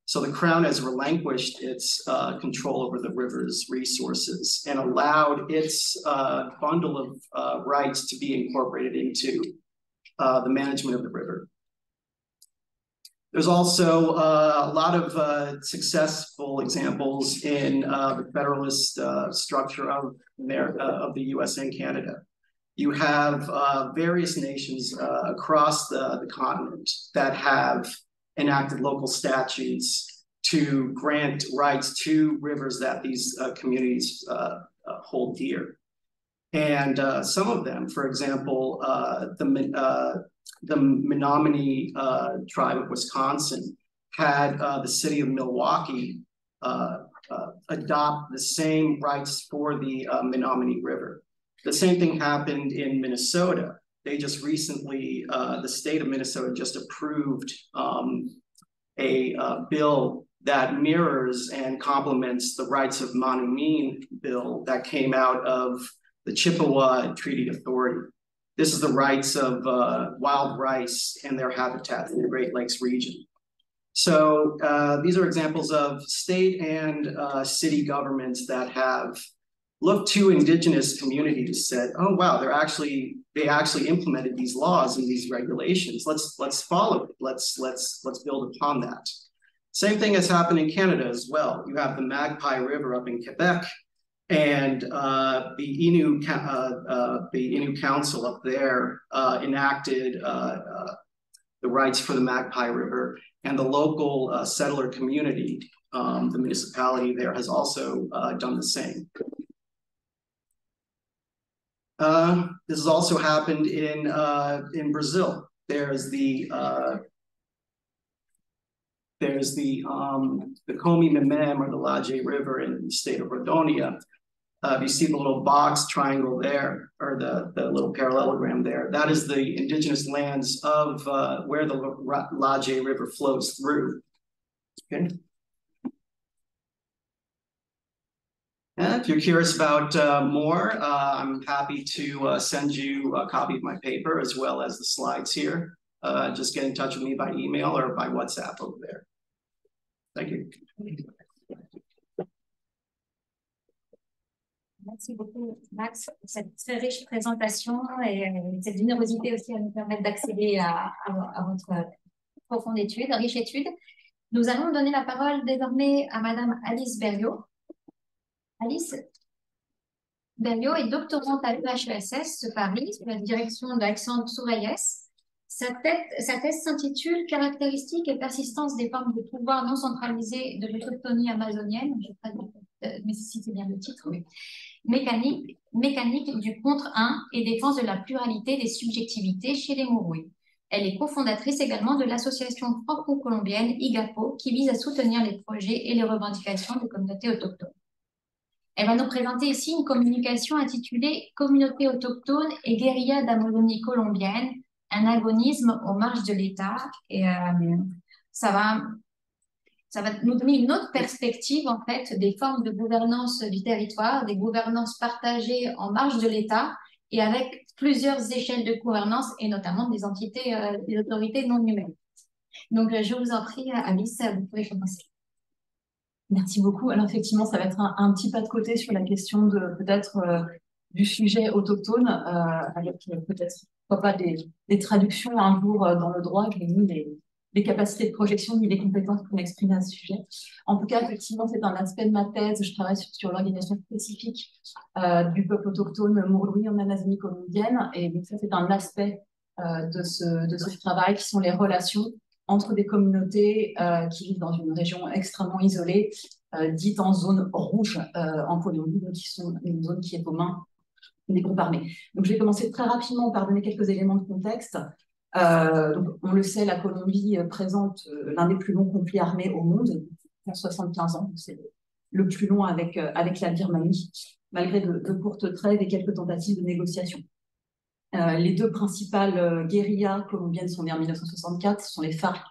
[SPEAKER 3] So the Crown has relinquished its control over the river's resources and allowed its bundle of rights to be incorporated into the management of the river. There's also a lot of successful examples in the federalist structure of the US and Canada. You have various nations across the continent that have enacted local statutes to grant rights to rivers that these communities hold dear. And some of them, for example, the Menominee tribe of Wisconsin had the city of Milwaukee adopt the same rights for the Menominee River. The same thing happened in Minnesota. They just recently, the state of Minnesota just approved a bill that mirrors and complements the rights of Manumine bill that came out of the Chippewa Treaty Authority. This is the rights of wild rice and their habitat in the Great Lakes region. So these are examples of state and city governments that have looked to indigenous communities, said, "Oh wow, they actually implemented these laws and these regulations. Let's follow it. Let's build upon that." Same thing has happened in Canada as well. You have the Magpie River up in Quebec, and the Innu Council up there enacted the rights for the Magpie River, and the local settler community, the municipality there, has also done the same. This has also happened in Brazil. There's the Komi Memem, or the Laje River in the state of Rondônia. You see the little box triangle there, or the little parallelogram there. That is the indigenous lands of where the Laje River flows through. Okay. And if you're curious about more, I'm happy to send you a copy of my paper as well as the slides here. Just get in touch with me by email or by WhatsApp over there. Thank you.
[SPEAKER 1] Merci beaucoup, Max, pour cette très riche présentation et cette générosité aussi à nous permettre d'accéder à votre profonde étude, riche étude. Nous allons donner la parole désormais à Madame Alice Berriot. Alice Berriot est doctorante à l'UHESS de Paris, sous la direction d'Alexandre Sourayès. Sa thèse s'intitule « Caractéristiques et persistance des formes de pouvoir non centralisées de l'autochtonie amazonienne ». Je ne sais pas si c'est bien le titre, mais mécanique du contre-un et défense de la pluralité des subjectivités chez les Murui. Elle est cofondatrice également de l'association franco-colombienne IGAPO, qui vise à soutenir les projets et les revendications des communautés autochtones. Elle va nous présenter ici une communication intitulée « Communautés autochtones et guérilla d'Amazonie colombienne, un agonisme aux marges de l'État ». Et ça va nous donner une autre perspective en fait des formes de gouvernance du territoire, des gouvernances partagées en marge de l'État et avec plusieurs échelles de gouvernance et notamment des entités, des autorités non humaines. Donc je vous en prie, Alice, vous pouvez commencer.
[SPEAKER 4] Merci beaucoup. Alors effectivement, ça va être un petit pas de côté sur la question de peut-être du sujet autochtone, avec peut-être pourquoi pas des traductions un jour dans le droit, qui est mis les les capacités de projection ni les compétences pour m'exprimer à ce sujet. En tout cas, effectivement, c'est un aspect de ma thèse. Je travaille sur l'organisation spécifique du peuple autochtone Murui en Amazonie colombienne. Et donc ça, c'est un aspect de ce travail qui sont les relations entre des communautés qui vivent dans une région extrêmement isolée, dite en zone rouge en Colombie, donc qui sont une zone qui est aux mains des groupes armés. Donc je vais commencer très rapidement par donner quelques éléments de contexte. Donc, on le sait, la Colombie présente l'un des plus longs conflits armés au monde, 75 ans, c'est le plus long avec la Birmanie, malgré de courtes trêves et quelques tentatives de négociation. Les deux principales guérillas colombiennes sont nées en 1964, ce sont les FARC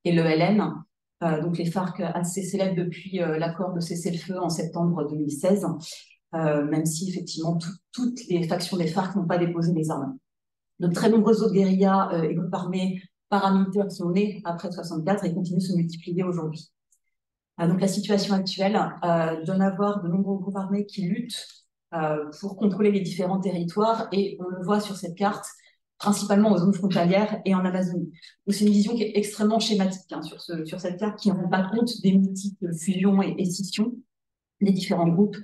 [SPEAKER 4] et l'ELN. Donc les FARC assez célèbres depuis l'accord de cessez-le-feu en septembre 2016, même si effectivement toutes les factions des FARC n'ont pas déposé les armes. De très nombreuses autres guérillas et groupes armés paramilitaires sont nés après 1964 et continuent de se multiplier aujourd'hui. Donc la situation actuelle donne à voir de nombreux groupes armés qui luttent pour contrôler les différents territoires, et on le voit sur cette carte, principalement aux zones frontalières et en Amazonie. C'est une vision qui est extrêmement schématique sur cette carte, qui ne rend pas compte des multiples fusions et scissions des différents groupes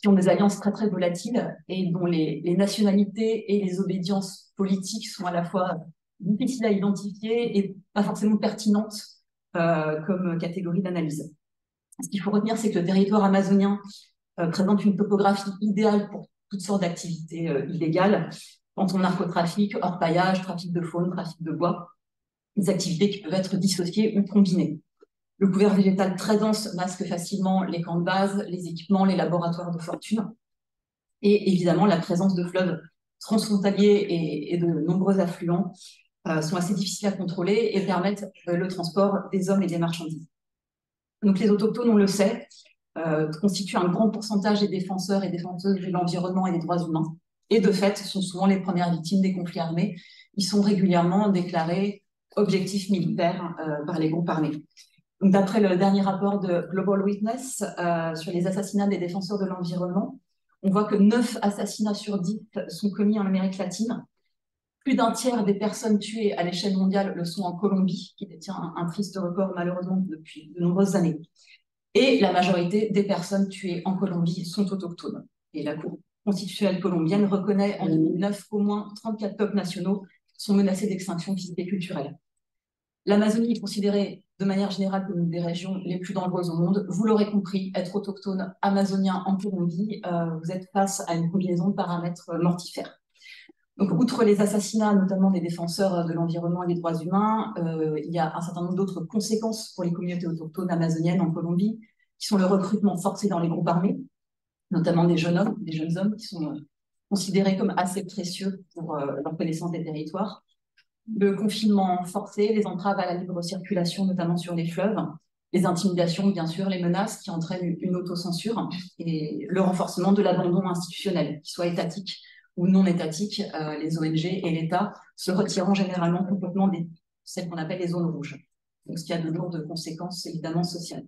[SPEAKER 4] qui ont des alliances très très volatiles et dont les nationalités et les obédiences politiques sont à la fois difficiles à identifier et pas forcément pertinentes comme catégorie d'analyse. Ce qu'il faut retenir, c'est que le territoire amazonien présente une topographie idéale pour toutes sortes d'activités illégales, quand on narcotrafic, orpaillage, trafic de faune, trafic de bois, des activités qui peuvent être dissociées ou combinées. Le couvert végétal très dense masque facilement les camps de base, les équipements, les laboratoires de fortune. Et évidemment, la présence de fleuves transfrontaliers et de nombreux affluents sont assez difficiles à contrôler et permettent le transport des hommes et des marchandises. Donc les autochtones, on le sait, constituent un grand pourcentage des défenseurs et défenseuses de l'environnement et des droits humains. Et de fait, sont souvent les premières victimes des conflits armés. Ils sont régulièrement déclarés objectifs militaires par les groupes armés. D'après le dernier rapport de Global Witness sur les assassinats des défenseurs de l'environnement, on voit que 9 assassinats sur 10 sont commis en Amérique latine. Plus d'un tiers des personnes tuées à l'échelle mondiale le sont en Colombie, qui détient un triste record malheureusement depuis de nombreuses années. Et la majorité des personnes tuées en Colombie sont autochtones. Et la Cour constitutionnelle colombienne reconnaît en 2009 qu'au moins 34 peuples nationaux sont menacés d'extinction physique et culturelle. L'Amazonie est considérée de manière générale comme une des régions les plus dangereuses au monde. Vous l'aurez compris, être autochtone amazonien en Colombie, vous êtes face à une combinaison de paramètres mortifères. Donc, outre les assassinats, notamment des défenseurs de l'environnement et des droits humains, il y a un certain nombre d'autres conséquences pour les communautés autochtones amazoniennes en Colombie, qui sont le recrutement forcé dans les groupes armés, notamment des jeunes hommes qui sont considérés comme assez précieux pour leur connaissance des territoires, le confinement forcé, les entraves à la libre circulation, notamment sur les fleuves, les intimidations, bien sûr, les menaces qui entraînent une autocensure et le renforcement de l'abandon institutionnel, qu'il soit étatique ou non étatique, les ONG et l'État se retirant généralement complètement de celles qu'on appelle les zones rouges. Donc, ce qui a de lourdes conséquences, évidemment, sociales.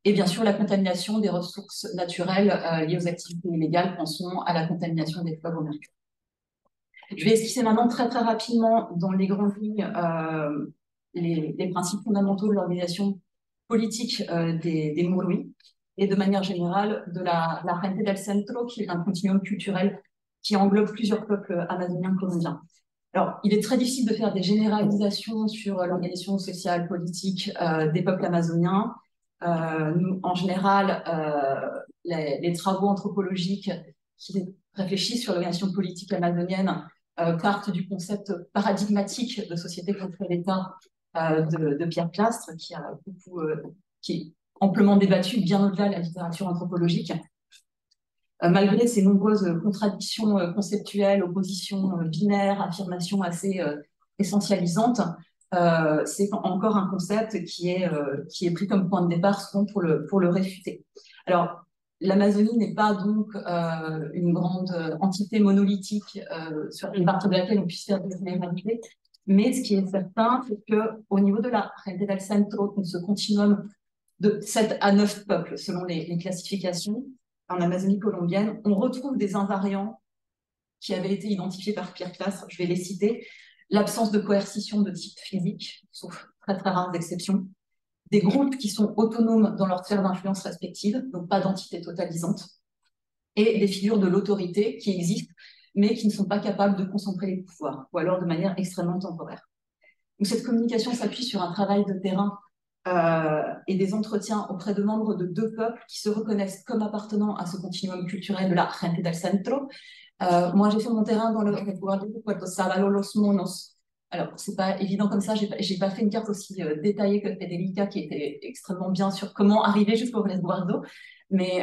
[SPEAKER 4] Et bien sûr, la contamination des ressources naturelles liées aux activités illégales, pensons à la contamination des fleuves au mercure. Je vais esquisser maintenant très très rapidement dans les grandes lignes les principes fondamentaux de l'organisation politique des Murui et de manière générale de la Gente del Centro, qui est un continuum culturel qui englobe plusieurs peuples amazoniens colombiens. Alors, il est très difficile de faire des généralisations sur l'organisation sociale, politique des peuples amazoniens. Nous, en général, les travaux anthropologiques qui réfléchissent sur l'organisation politique amazonienne partent du concept paradigmatique de société contre l'État de Pierre Clastres, qui est amplement débattu bien au-delà de la littérature anthropologique. Malgré ces nombreuses contradictions conceptuelles, oppositions binaires, affirmations assez essentialisantes, c'est encore un concept qui est pris comme point de départ souvent pour le réfuter. Alors, l'Amazonie n'est pas donc une grande entité monolithique sur une partie de laquelle on puisse faire des généralités, mais ce qui est certain, c'est qu'au niveau de la Gente del Centro, donc ce continuum de 7 à 9 peuples, selon les classifications, en Amazonie colombienne, on retrouve des invariants qui avaient été identifiés par Pierre Clastres, je vais les citer. L'absence de coercition de type physique, sauf très très rares exceptions, des groupes qui sont autonomes dans leur sphère d'influence respective, donc pas d'entité totalisante, et des figures de l'autorité qui existent, mais qui ne sont pas capables de concentrer les pouvoirs, ou alors de manière extrêmement temporaire. Donc cette communication s'appuie sur un travail de terrain et des entretiens auprès de membres de deux peuples qui se reconnaissent comme appartenant à ce continuum culturel de la gente del centro. Moi, j'ai fait mon terrain dans le resguardo de Puerto Sábalo Los Monos. Alors, c'est pas évident comme ça, j'ai pas fait une carte aussi détaillée que Federica, qui était extrêmement bien sur comment arriver jusqu'au resguardo, mais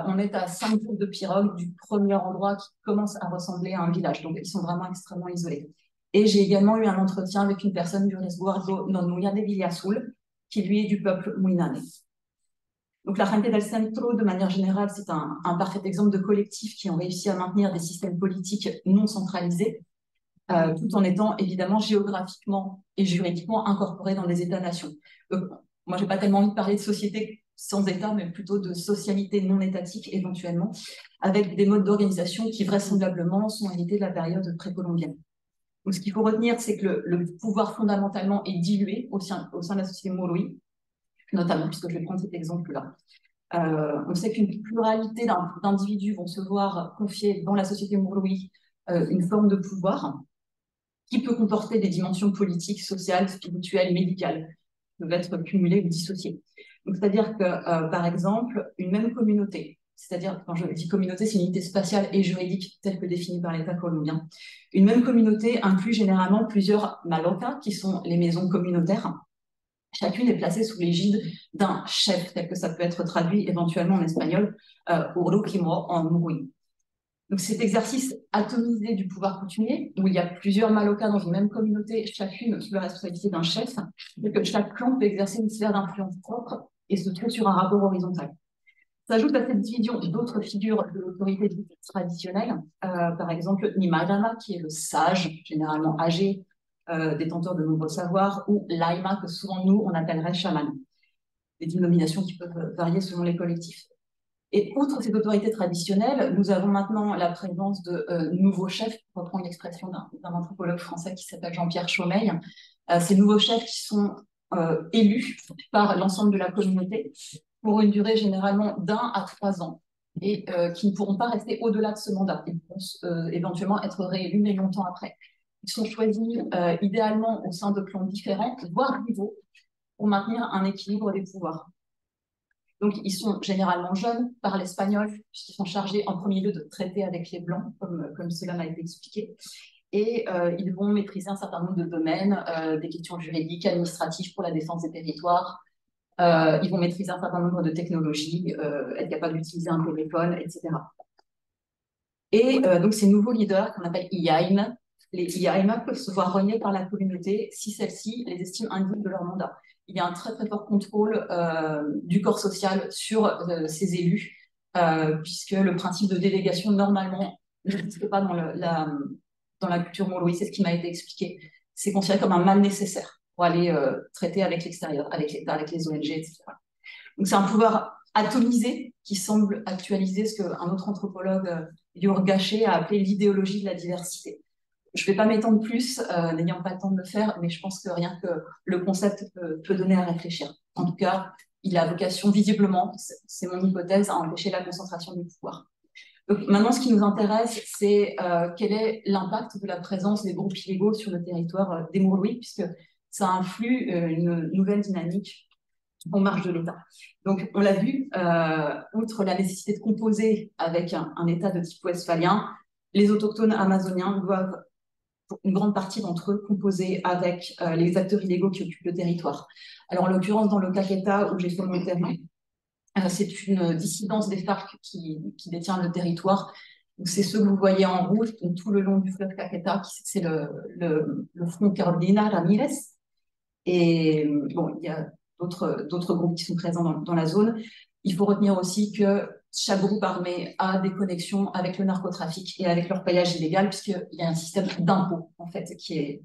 [SPEAKER 4] on est à 5 jours de pirogue du premier endroit qui commence à ressembler à un village, donc ils sont vraiment extrêmement isolés. Et j'ai également eu un entretien avec une personne du resguardo non Nuya de Villasul, qui lui est du peuple Muinane. Donc la gente del centro, de manière générale, c'est un parfait exemple de collectifs qui ont réussi à maintenir des systèmes politiques non centralisés, tout en étant évidemment géographiquement et juridiquement incorporés dans des États-nations. Moi, j'ai pas tellement envie de parler de société sans État, mais plutôt de socialité non étatique éventuellement, avec des modes d'organisation qui vraisemblablement sont hérités de la période précolombienne. Donc, ce qu'il faut retenir, c'est que le pouvoir fondamentalement est dilué au sein de la société Moroí, notamment, puisque je vais prendre cet exemple-là. On sait qu'une pluralité d'individus vont se voir confier dans la société Moroí une forme de pouvoir qui peut comporter des dimensions politiques, sociales, spirituelles, médicales, qui peuvent être cumulées ou dissociées. Donc, c'est-à-dire que, par exemple, une même communauté, c'est-à-dire, quand je dis communauté, c'est une unité spatiale et juridique telle que définie par l'État colombien. Une même communauté inclut généralement plusieurs malocas, qui sont les maisons communautaires. Chacune est placée sous l'égide d'un chef, tel que ça peut être traduit éventuellement en espagnol, Uruquimo en Moroí. Donc cet exercice atomisé du pouvoir coutumier, où il y a plusieurs malocas dans une même communauté, chacune sous la responsabilité d'un chef, c'est que chaque clan peut exercer une sphère d'influence propre et se trouve sur un rapport horizontal. S'ajoute à cette division d'autres figures de l'autorité traditionnelle, par exemple Nimadama, qui est le sage, généralement âgé, détenteur de nombreux savoirs, ou Laima, que souvent nous, on appellerait chaman. Des dénominations qui peuvent varier selon les collectifs. Et outre ces autorités traditionnelles, nous avons maintenant la présence de nouveaux chefs, pour reprendre l'expression d'un anthropologue français qui s'appelle Jean-Pierre Chaumeil. Ces nouveaux chefs qui sont élus par l'ensemble de la communauté pour une durée généralement d'1 à 3 ans et qui ne pourront pas rester au-delà de ce mandat. Ils pourront éventuellement être réélus, mais longtemps après. Ils sont choisis idéalement au sein de clans différents, voire rivaux, pour maintenir un équilibre des pouvoirs. Donc, ils sont généralement jeunes, parlent espagnol, puisqu'ils sont chargés en premier lieu de traiter avec les Blancs, comme cela m'a été expliqué. Et ils vont maîtriser un certain nombre de domaines, des questions juridiques, administratives pour la défense des territoires. Ils vont maîtriser un certain nombre de technologies, être capables d'utiliser un téléphone, etc. Et donc, ces nouveaux leaders, qu'on appelle IAIM, les IAIMA peuvent se voir renier par la communauté si celle-ci les estime indignes de leur mandat. Il y a un très très fort contrôle du corps social sur ces élus, puisque le principe de délégation, normalement, n'existe pas dans la culture moroï, c'est ce qui m'a été expliqué. C'est considéré comme un mal nécessaire pour aller traiter avec l'extérieur, avec l'État, avec les ONG, etc. Donc c'est un pouvoir atomisé qui semble actualiser ce qu'un autre anthropologue, Jörg Gaché, a appelé l'idéologie de la diversité. Je ne vais pas m'étendre plus, n'ayant pas le temps de le faire, mais je pense que rien que le concept peut donner à réfléchir. En tout cas, il a vocation, visiblement, c'est mon hypothèse, à empêcher la concentration du pouvoir. Donc, maintenant, ce qui nous intéresse, c'est quel est l'impact de la présence des groupes illégaux sur le territoire des Moroïs, puisque ça influe une nouvelle dynamique en marge de l'État. Donc, on l'a vu, outre la nécessité de composer avec un État de type westphalien, les autochtones amazoniens doivent, pour une grande partie d'entre eux, composer avec les acteurs illégaux qui occupent le territoire. Alors, en l'occurrence, dans le Caquetá, où j'ai fait mon terrain, c'est une dissidence des FARC qui détient le territoire. C'est ceux que vous voyez en rouge, donc tout le long du fleuve Caquetá, c'est le front Carolina Ramirez. Et bon, il y a d'autres groupes qui sont présents dans la zone. Il faut retenir aussi que chaque groupe armé a des connexions avec le narcotrafic et avec leur paillage illégal, puisqu'il y a un système d'impôt, en fait, qui est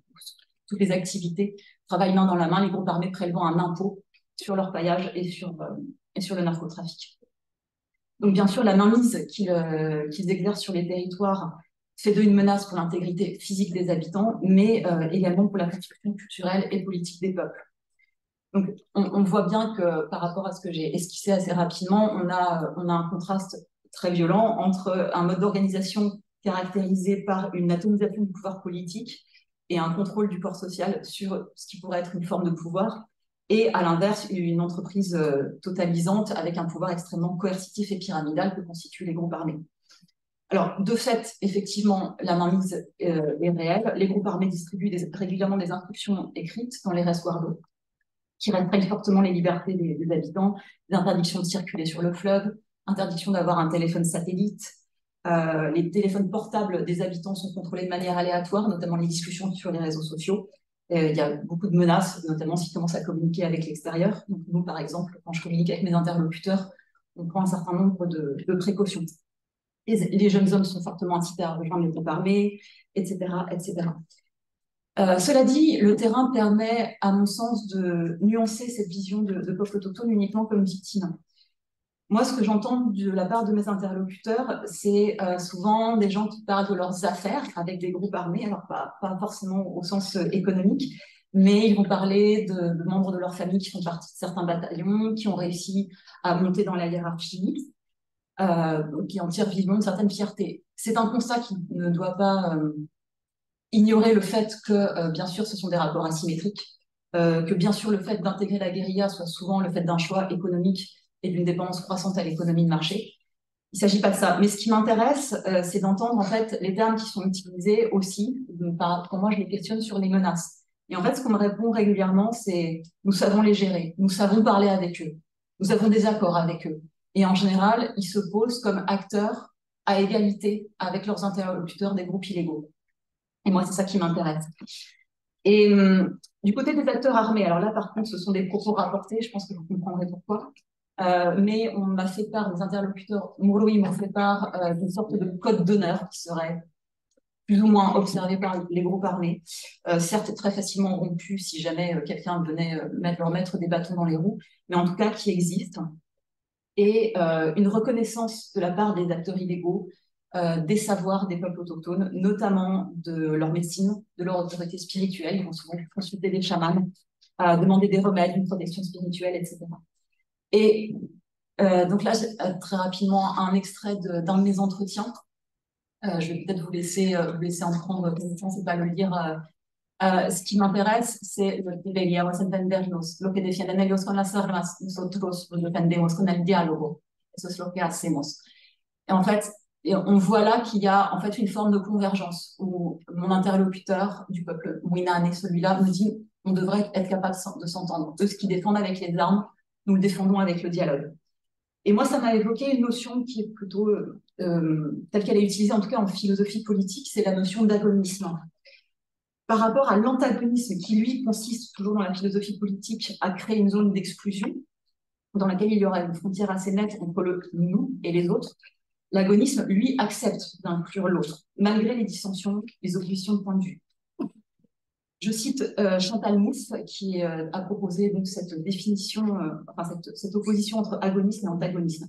[SPEAKER 4] toutes les activités travaillent main dans la main, les groupes armés prélevant un impôt sur leur paillage et sur le narcotrafic. Donc, bien sûr, la mainmise qu'ils exercent sur les territoires fait d'eux une menace pour l'intégrité physique des habitants, mais également pour la construction culturelle et politique des peuples. Donc, on voit bien que par rapport à ce que j'ai esquissé assez rapidement, on a un contraste très violent entre un mode d'organisation caractérisé par une atomisation du pouvoir politique et un contrôle du corps social sur ce qui pourrait être une forme de pouvoir, et à l'inverse, une entreprise totalisante avec un pouvoir extrêmement coercitif et pyramidal que constituent les groupes armés. Alors, de fait, effectivement, la mainmise est réelle. Les groupes armés distribuent régulièrement des instructions écrites dans les resguardos qui restreignent fortement les libertés des habitants, des interdictions de circuler sur le fleuve, interdiction d'avoir un téléphone satellite. Les téléphones portables des habitants sont contrôlés de manière aléatoire, notamment les discussions sur les réseaux sociaux. Il y a beaucoup de menaces, notamment s'ils commencent à communiquer avec l'extérieur. Donc, nous, par exemple, quand je communique avec mes interlocuteurs, on prend un certain nombre de précautions. Les jeunes hommes sont fortement incités à rejoindre les groupes armés, etc., etc. Cela dit, le terrain permet, à mon sens, de nuancer cette vision de peuple autochtone uniquement comme victime. Moi, ce que j'entends de la part de mes interlocuteurs, c'est souvent des gens qui parlent de leurs affaires avec des groupes armés, alors pas forcément au sens économique, mais ils vont parler de membres de leur famille qui font partie de certains bataillons, qui ont réussi à monter dans la hiérarchie, qui en tirent vivement une certaine fierté. C'est un constat qui ne doit pas ignorer le fait que, bien sûr, ce sont des rapports asymétriques, que bien sûr, le fait d'intégrer la guérilla soit souvent le fait d'un choix économique et d'une dépendance croissante à l'économie de marché. Il ne s'agit pas de ça. Mais ce qui m'intéresse, c'est d'entendre en fait les termes qui sont utilisés aussi. Pour moi, je les questionne sur les menaces. Et en fait, ce qu'on me répond régulièrement, c'est nous savons les gérer, nous savons parler avec eux, nous avons des accords avec eux. Et en général, ils se posent comme acteurs à égalité avec leurs interlocuteurs des groupes illégaux. Et moi, c'est ça qui m'intéresse. Et du côté des acteurs armés, alors là, par contre, ce sont des propos rapportés, je pense que vous comprendrez pourquoi. Mais on m'a fait part, les interlocuteurs Mouroui m'ont fait part d'une sorte de code d'honneur qui serait plus ou moins observé par les groupes armés, certes très facilement rompu si jamais quelqu'un venait leur mettre des bâtons dans les roues, mais en tout cas qui existe. Et une reconnaissance de la part des acteurs illégaux des savoirs des peuples autochtones, notamment de leur médecine, de leur autorité spirituelle. Ils vont souvent consulter des chamans, demander des remèdes, une protection spirituelle, etc. Et donc là, très rapidement, un extrait d'un de mes entretiens. Je vais peut-être vous laisser en prendre connaissance et pas le lire. Ce qui m'intéresse, c'est lo que deberíamos entendernos, lo que defienden ellos con las armas, nosotros lo defendemos con el diálogo. Eso es lo que hacemos. Et en fait, on voit là qu'il y a en fait une forme de convergence où mon interlocuteur du peuple Mouinane, celui-là, me dit on devrait être capable de s'entendre. Eux, ce qu'ils défendent avec les armes, nous le défendons avec le dialogue. Et moi, ça m'a évoqué une notion qui est plutôt telle qu'elle est utilisée, en tout cas en philosophie politique, c'est la notion d'agonisme. Par rapport à l'antagonisme qui, lui, consiste toujours dans la philosophie politique à créer une zone d'exclusion dans laquelle il y aura une frontière assez nette entre le nous et les autres, l'agonisme, lui, accepte d'inclure l'autre, malgré les dissensions, les oppositions de point de vue. Je cite Chantal Mouffe, qui a proposé donc cette définition, cette opposition entre agonisme et antagonisme.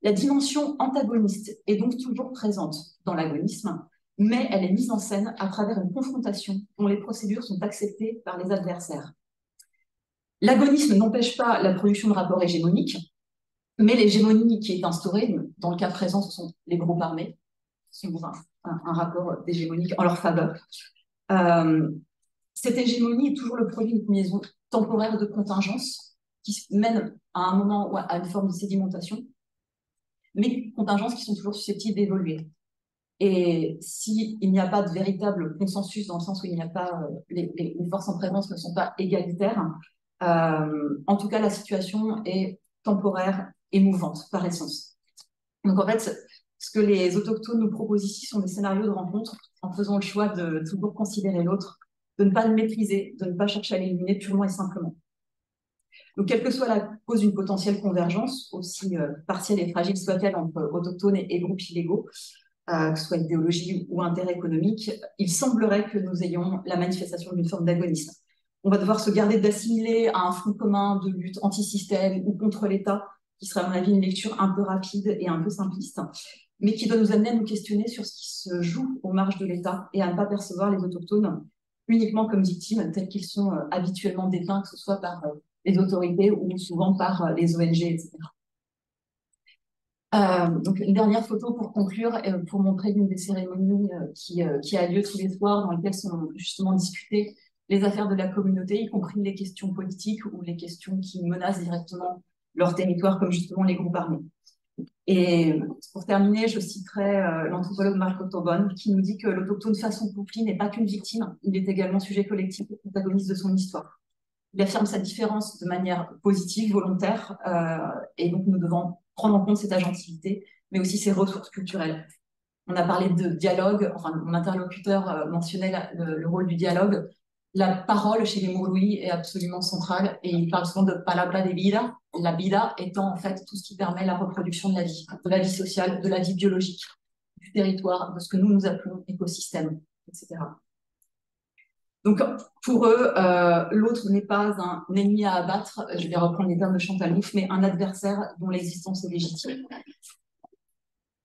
[SPEAKER 4] La dimension antagoniste est donc toujours présente dans l'agonisme, mais elle est mise en scène à travers une confrontation dont les procédures sont acceptées par les adversaires. L'agonisme n'empêche pas la production de rapports hégémoniques, mais l'hégémonie qui est instaurée, dans le cas présent, ce sont les groupes armés, qui ont un rapport hégémonique en leur faveur. Cette hégémonie est toujours le produit d'une combinaison temporaire de contingences qui mène à un moment ou à une forme de sédimentation, mais contingences qui sont toujours susceptibles d'évoluer. Et s'il n'y a pas de véritable consensus, dans le sens où il n'y a pas, les forces en présence ne sont pas égalitaires, en tout cas, la situation est temporaire et mouvante, par essence. Donc, en fait, ce que les autochtones nous proposent ici sont des scénarios de rencontre en faisant le choix de toujours considérer l'autre, de ne pas le maîtriser, de ne pas chercher à l'éliminer purement et simplement. Donc, quelle que soit la cause d'une potentielle convergence, aussi partielle et fragile soit-elle entre autochtones et groupes illégaux, que ce soit idéologie ou intérêt économique, il semblerait que nous ayons la manifestation d'une forme d'agonisme. On va devoir se garder d'assimiler à un front commun de lutte anti-système ou contre l'État, qui serait à mon avis une lecture un peu rapide et un peu simpliste, mais qui doit nous amener à nous questionner sur ce qui se joue aux marges de l'État et à ne pas percevoir les autochtones uniquement comme victimes, tels qu'ils sont habituellement dépeints, que ce soit par les autorités ou souvent par les ONG, etc. Donc une dernière photo pour conclure, pour montrer une des cérémonies qui a lieu tous les soirs, dans lesquelles sont justement discutées les affaires de la communauté, y compris les questions politiques ou les questions qui menacent directement leur territoire, comme justement les groupes armés. Et pour terminer, je citerai l'anthropologue Marco Tobon, qui nous dit que l'autochtone face au conflit n'est pas qu'une victime, il est également sujet collectif et protagoniste de son histoire. Il affirme sa différence de manière positive, volontaire, et donc nous devons prendre en compte cette agentivité, mais aussi ses ressources culturelles. On a parlé de dialogue, enfin mon interlocuteur mentionnait le rôle du dialogue. La parole chez les Murui est absolument centrale et il parle souvent de palabra de vida, la vida étant en fait tout ce qui permet la reproduction de la vie sociale, de la vie biologique, du territoire, de ce que nous appelons écosystème, etc. Donc, pour eux, l'autre n'est pas un ennemi à abattre, je vais reprendre les termes de Chantal Mouffe, mais un adversaire dont l'existence est légitime.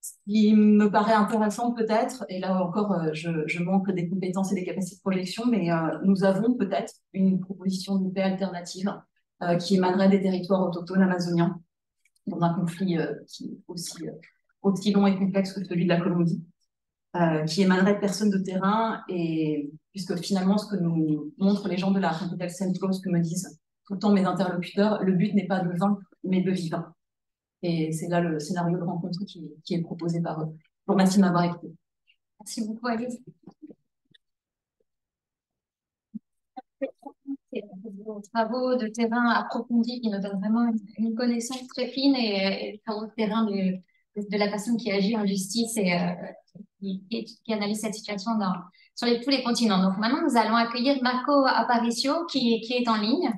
[SPEAKER 4] Ce qui me paraît intéressant peut-être, et là encore, je manque des compétences et des capacités de projection, mais nous avons peut-être une proposition de paix alternative qui émanerait des territoires autochtones amazoniens, dans un conflit qui est aussi long et complexe que celui de la Colombie. Qui émanerait de personnes de terrain, et puisque finalement ce que nous montrent les gens de la Capital Centro, ce que me disent tout le temps mes interlocuteurs, le but n'est pas de vaincre, mais de vivre. Et c'est là le scénario de rencontre qui est proposé par eux. Je vous remercie de m'avoir écouté.
[SPEAKER 1] Merci beaucoup, Alice. Vos travaux de terrain approfondis qui nous donnent vraiment une connaissance très fine et travaux de terrain de la personne qui agit en justice et qui analyse cette situation sur tous les continents. Donc maintenant, nous allons accueillir Marco Aparicio qui est en ligne.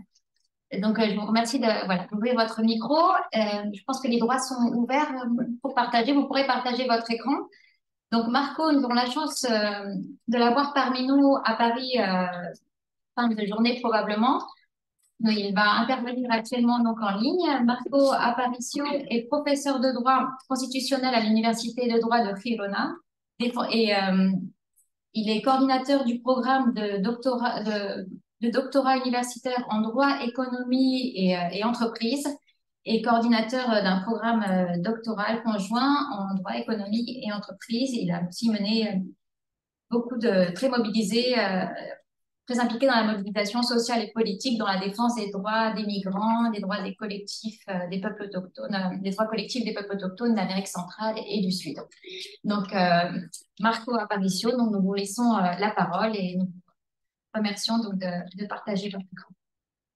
[SPEAKER 1] Donc, je vous remercie d'ouvrir votre micro. Je pense que les droits sont ouverts pour partager. Vous pourrez partager votre écran. Donc, Marco, nous avons la chance de l'avoir parmi nous à Paris, fin de journée probablement. Il va intervenir actuellement donc en ligne. Marco Aparicio est professeur de droit constitutionnel à l'Université de droit de Girona. Et il est coordinateur du programme de doctorat universitaire en droit, économie et entreprise et coordinateur d'un programme doctoral conjoint en droit, économie et entreprise. Il a aussi mené très mobilisé, très impliqué dans la mobilisation sociale et politique, dans la défense des droits des migrants, des droits des collectifs des peuples autochtones, des droits collectifs des peuples autochtones d'Amérique centrale et du Sud. Donc, Marco Aparicio, donc nous vous laissons la parole et nous vous remercions donc de partager votre écran.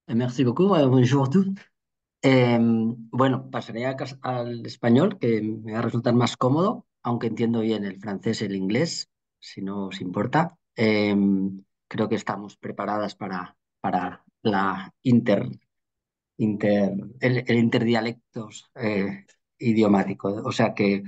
[SPEAKER 5] Merci beaucoup, bonjour a tous. Bueno, pasaré al español, que me va a resultar más cómodo, aunque entiendo bien el francés y el inglés, si no os importa. Creo que estamos preparadas para el interdialectos idiomático. O sea que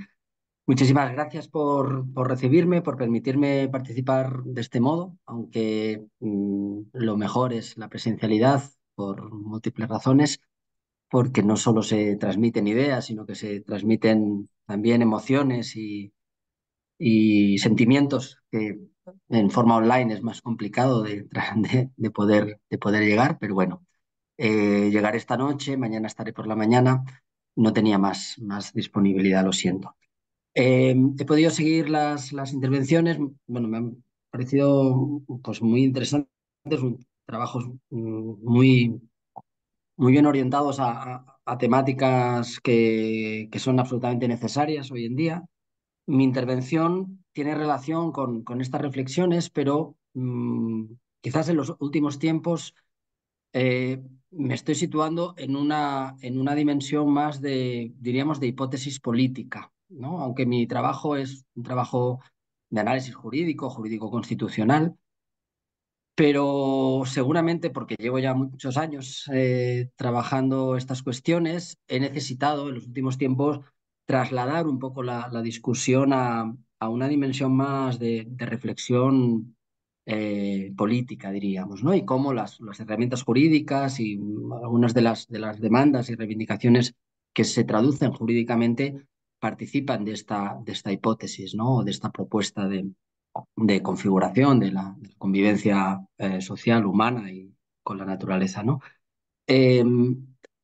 [SPEAKER 5] muchísimas gracias por recibirme, por permitirme participar de este modo, aunque lo mejor es la presencialidad por múltiples razones, porque no solo se transmiten ideas, sino que se transmiten también emociones y sentimientos que en forma online es más complicado de poder llegar, pero bueno, llegaré esta noche, mañana estaré por la mañana, no tenía más disponibilidad, lo siento. He podido seguir las intervenciones, bueno, me han parecido pues, muy interesantes, trabajos muy bien orientados a temáticas que son absolutamente necesarias hoy en día. Mi intervención tiene relación con estas reflexiones, pero quizás en los últimos tiempos me estoy situando en una dimensión más diríamos, de hipótesis política, ¿no? Aunque mi trabajo es un trabajo de análisis jurídico constitucional, pero seguramente porque llevo ya muchos años trabajando estas cuestiones, he necesitado en los últimos tiempos trasladar un poco la discusión a una dimensión más de reflexión política, diríamos, ¿no? Y cómo las herramientas jurídicas y algunas de las demandas y reivindicaciones que se traducen jurídicamente participan de esta hipótesis, ¿no? De esta propuesta de configuración de la convivencia social humana y con la naturaleza, ¿no? Eh,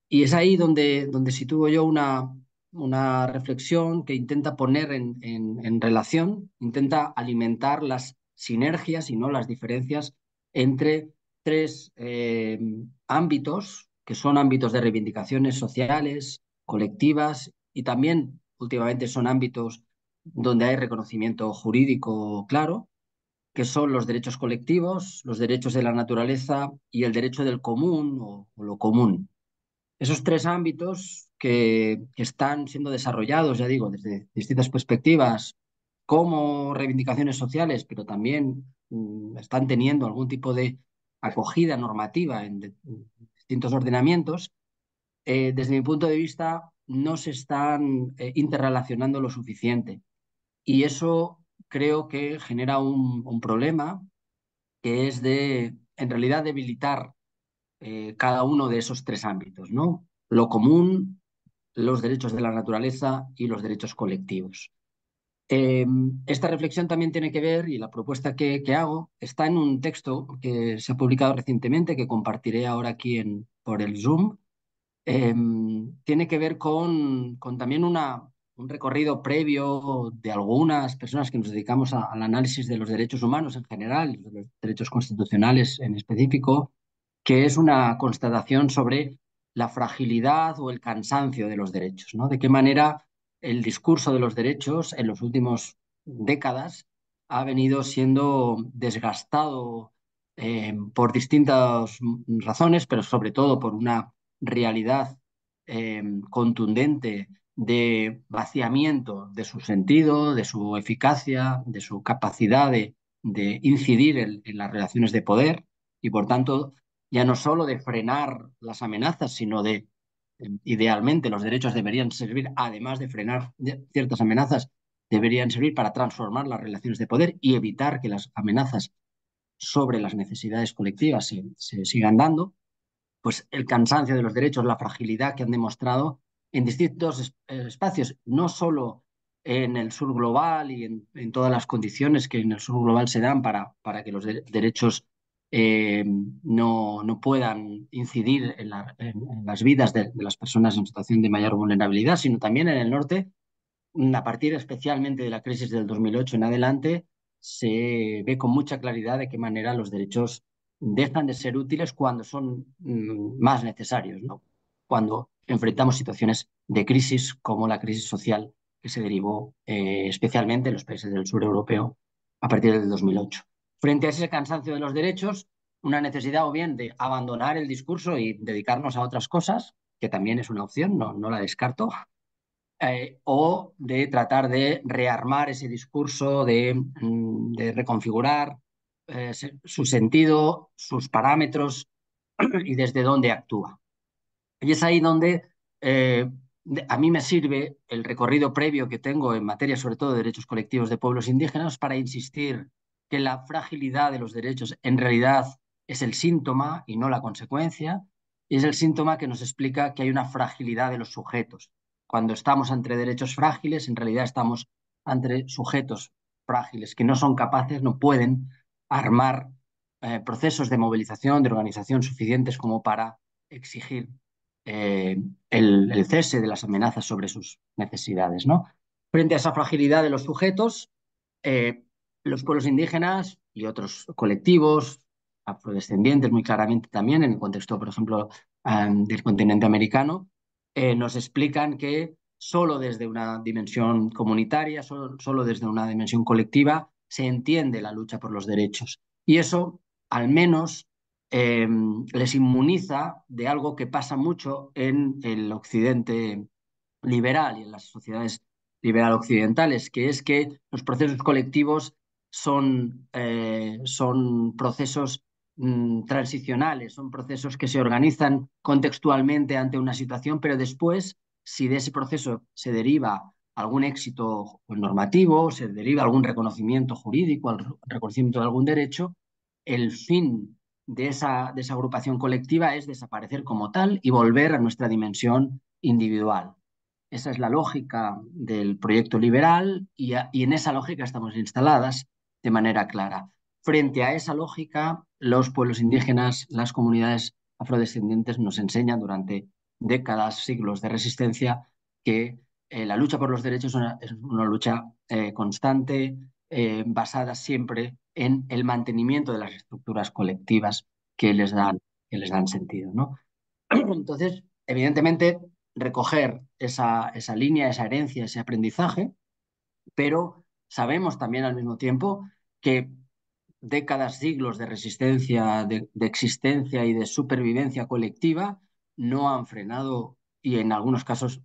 [SPEAKER 5] y es ahí donde sitúo yo una reflexión que intenta poner en relación, intenta alimentar las sinergias y no las diferencias entre tres ámbitos, que son ámbitos de reivindicaciones sociales, colectivas, y también últimamente son ámbitos donde hay reconocimiento jurídico claro, que son los derechos colectivos, los derechos de la naturaleza y el derecho del común o lo común. Esos tres ámbitos que están siendo desarrollados, ya digo, desde distintas perspectivas, como reivindicaciones sociales, pero también están teniendo algún tipo de acogida normativa en distintos ordenamientos, desde mi punto de vista, no se están interrelacionando lo suficiente. Y eso creo que genera un problema que es en realidad, debilitar cada uno de esos tres ámbitos, ¿no? Lo común, los derechos de la naturaleza y los derechos colectivos. Esta reflexión también tiene que ver, y la propuesta que hago, está en un texto que se ha publicado recientemente, que compartiré ahora aquí por el Zoom. Tiene que ver con también un recorrido previo de algunas personas que nos dedicamos al análisis de los derechos humanos en general, y de los derechos constitucionales en específico, que es una constatación sobre la fragilidad o el cansancio de los derechos, ¿no? De qué manera el discurso de los derechos en los últimos décadas ha venido siendo desgastado por distintas razones, pero sobre todo por una realidad contundente de vaciamiento de su sentido, de su eficacia, de su capacidad de incidir en las relaciones de poder y, por tanto, ya no solo de frenar las amenazas, sino idealmente, los derechos deberían servir, además de frenar ciertas amenazas, deberían servir para transformar las relaciones de poder y evitar que las amenazas sobre las necesidades colectivas se sigan dando. Pues el cansancio de los derechos, la fragilidad que han demostrado en distintos espacios, no solo en el sur global y en todas las condiciones que en el sur global se dan para que los derechos no puedan incidir en las vidas de las personas en situación de mayor vulnerabilidad, sino también en el norte, a partir especialmente de la crisis del 2008 en adelante, se ve con mucha claridad de qué manera los derechos dejan de ser útiles cuando son más necesarios, ¿no? Cuando enfrentamos situaciones de crisis como la crisis social que se derivó especialmente en los países del sur europeo a partir del 2008. Frente a ese cansancio de los derechos, una necesidad o bien de abandonar el discurso y dedicarnos a otras cosas, que también es una opción, no la descarto, o de tratar de rearmar ese discurso, de reconfigurar su sentido, sus parámetros y desde dónde actúa. Y es ahí donde eh, a mí me sirve el recorrido previo que tengo en materia, sobre todo de derechos colectivos de pueblos indígenas, para insistir que la fragilidad de los derechos en realidad es el síntoma y no la consecuencia, y es el síntoma que nos explica que hay una fragilidad de los sujetos. Cuando estamos ante derechos frágiles, en realidad estamos ante sujetos frágiles que no son capaces, no pueden armar procesos de movilización, de organización suficientes como para exigir el cese de las amenazas sobre sus necesidades, ¿no? Frente a esa fragilidad de los sujetos, eh, los pueblos indígenas y otros colectivos, afrodescendientes muy claramente también, en el contexto, por ejemplo, del continente americano, nos explican que solo desde una dimensión comunitaria, solo desde una dimensión colectiva, se entiende la lucha por los derechos. Y eso, al menos, les inmuniza de algo que pasa mucho en el occidente liberal y en las sociedades liberal occidentales, que es que los procesos colectivos son procesos transicionales, son procesos que se organizan contextualmente ante una situación, pero después, si de ese proceso se deriva algún éxito normativo, se deriva algún reconocimiento jurídico, el reconocimiento de algún derecho, el fin de esa agrupación colectiva es desaparecer como tal y volver a nuestra dimensión individual. Esa es la lógica del proyecto liberal y en esa lógica estamos instaladas de manera clara. Frente a esa lógica, los pueblos indígenas, las comunidades afrodescendientes nos enseñan durante décadas, siglos de resistencia, que la lucha por los derechos es una lucha constante, basada siempre en el mantenimiento de las estructuras colectivas que les dan sentido, ¿no? Entonces, evidentemente, recoger esa línea, esa herencia, ese aprendizaje, pero sabemos también al mismo tiempo que décadas, siglos de resistencia, de existencia y de supervivencia colectiva no han frenado, y en algunos casos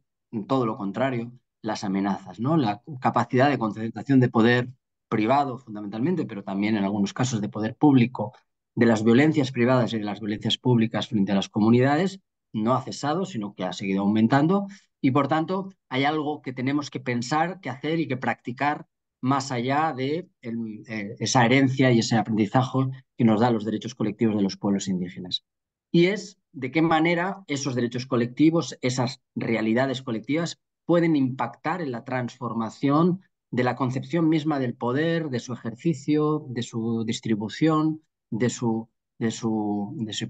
[SPEAKER 5] todo lo contrario, las amenazas, ¿no? La capacidad de concentración de poder privado fundamentalmente, pero también en algunos casos de poder público, de las violencias privadas y de las violencias públicas frente a las comunidades, no ha cesado, sino que ha seguido aumentando, y por tanto hay algo que tenemos que pensar, que hacer y que practicar más allá de esa herencia y ese aprendizaje que nos dan los derechos colectivos de los pueblos indígenas. Y es de qué manera esos derechos colectivos, esas realidades colectivas, pueden impactar en la transformación de la concepción misma del poder, de su ejercicio, de su distribución, de su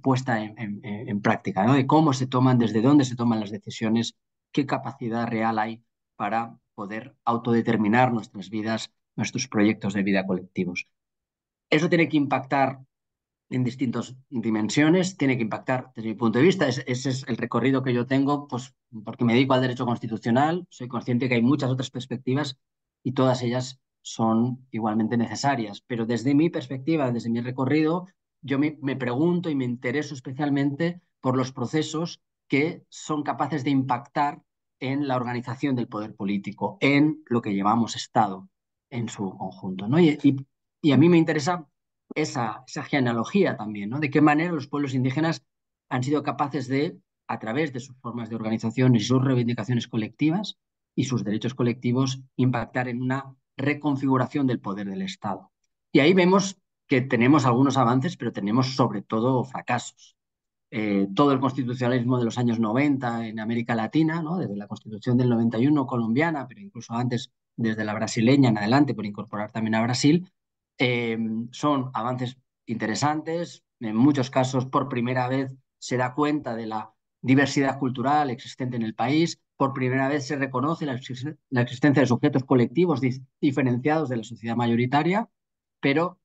[SPEAKER 5] puesta en práctica, ¿no? De cómo se toman, desde dónde se toman las decisiones, qué capacidad real hay para poder autodeterminar nuestras vidas, nuestros proyectos de vida colectivos. Eso tiene que impactar en distintas dimensiones, tiene que impactar desde mi punto de vista. Ese es el recorrido que yo tengo, pues porque me dedico al derecho constitucional, soy consciente que hay muchas otras perspectivas y todas ellas son igualmente necesarias. Pero desde mi perspectiva, desde mi recorrido, yo me pregunto y me intereso especialmente por los procesos que son capaces de impactar en la organización del poder político, en lo que llamamos Estado en su conjunto, ¿no? Y a mí me interesa esa genealogía también, ¿no? De qué manera los pueblos indígenas han sido capaces de, a través de sus formas de organización y sus reivindicaciones colectivas y sus derechos colectivos, impactar en una reconfiguración del poder del Estado. Y ahí vemos que tenemos algunos avances, pero tenemos sobre todo fracasos. Todo el constitucionalismo de los años 90 en América Latina, ¿no? Desde la Constitución del 91 colombiana, pero incluso antes desde la brasileña en adelante, por incorporar también a Brasil, son avances interesantes. En muchos casos, por primera vez, se da cuenta de la diversidad cultural existente en el país. Por primera vez se reconoce la existencia de sujetos colectivos diferenciados de la sociedad mayoritaria, pero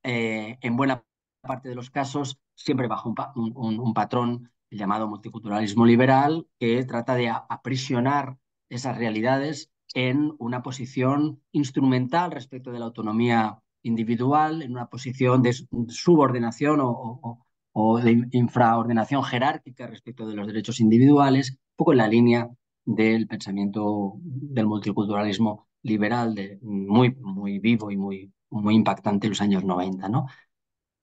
[SPEAKER 5] en buena parte de los casos siempre bajo un patrón llamado multiculturalismo liberal que trata de aprisionar esas realidades en una posición instrumental respecto de la autonomía individual, en una posición de subordinación o de infraordenación jerárquica respecto de los derechos individuales, un poco en la línea del pensamiento del multiculturalismo liberal, muy, muy vivo y muy impactante en los años 90, ¿no?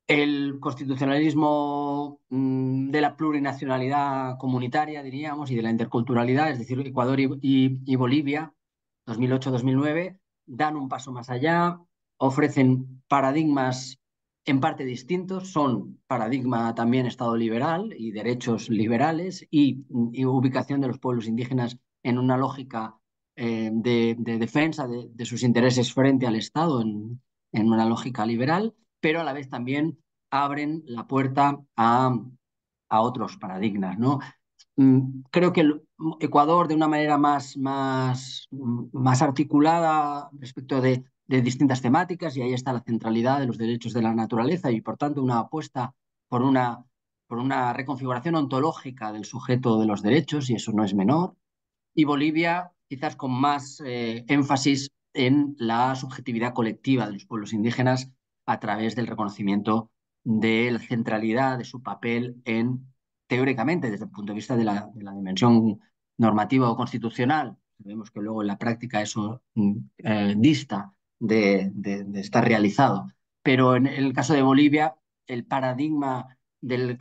[SPEAKER 5] El constitucionalismo de la plurinacionalidad comunitaria, diríamos, y de la interculturalidad, es decir, Ecuador y Bolivia, 2008-2009, dan un paso más allá, ofrecen paradigmas en parte distintos, son paradigma también Estado liberal y derechos liberales y ubicación de los pueblos indígenas en una lógica de defensa de sus intereses frente al Estado en una lógica liberal, pero a la vez también abren la puerta a otros paradigmas, ¿no? Creo que el Ecuador, de una manera más articulada respecto de distintas temáticas, y ahí está la centralidad de los derechos de la naturaleza y, por tanto, una apuesta por una reconfiguración ontológica del sujeto de los derechos, y eso no es menor. Y Bolivia, quizás con más énfasis en la subjetividad colectiva de los pueblos indígenas a través del reconocimiento de la centralidad de su papel teóricamente, desde el punto de vista de la dimensión normativa o constitucional. Sabemos que luego en la práctica eso dista de estar realizado. Pero en el caso de Bolivia, el paradigma de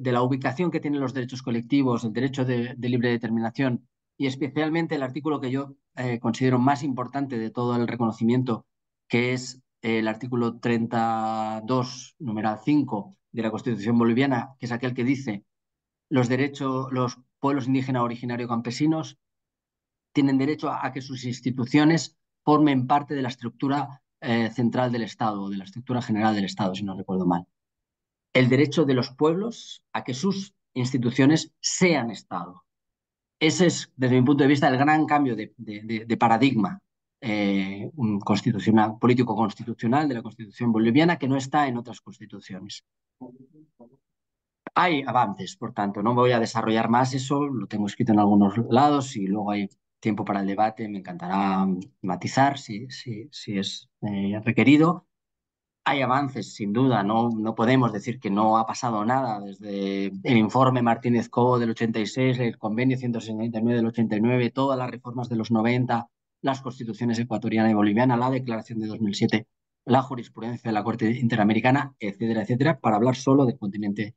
[SPEAKER 5] la ubicación que tienen los derechos colectivos, el derecho de libre determinación, y especialmente el artículo que yo considero más importante de todo el reconocimiento, que es el artículo 32, numeral 5 de la Constitución boliviana, que es aquel que dice los pueblos indígenas originarios campesinos tienen derecho a que sus instituciones formen parte de la estructura central del Estado, de la estructura general del Estado, si no recuerdo mal. el derecho de los pueblos a que sus instituciones sean Estado. Ese es, desde mi punto de vista, el gran cambio de paradigma constitucional, político-constitucional de la Constitución boliviana, que no está en otras constituciones. Hay avances, por tanto, no voy a desarrollar más eso, lo tengo escrito en algunos lados y luego hay tiempo para el debate, me encantará matizar si es requerido. Hay avances, sin duda, no podemos decir que no ha pasado nada desde el informe Martínez-Cobo del 86, el convenio 169 del 89, todas las reformas de los 90, las constituciones ecuatoriana y boliviana, la declaración de 2007, la jurisprudencia de la Corte Interamericana, etcétera, etcétera, para hablar solo del continente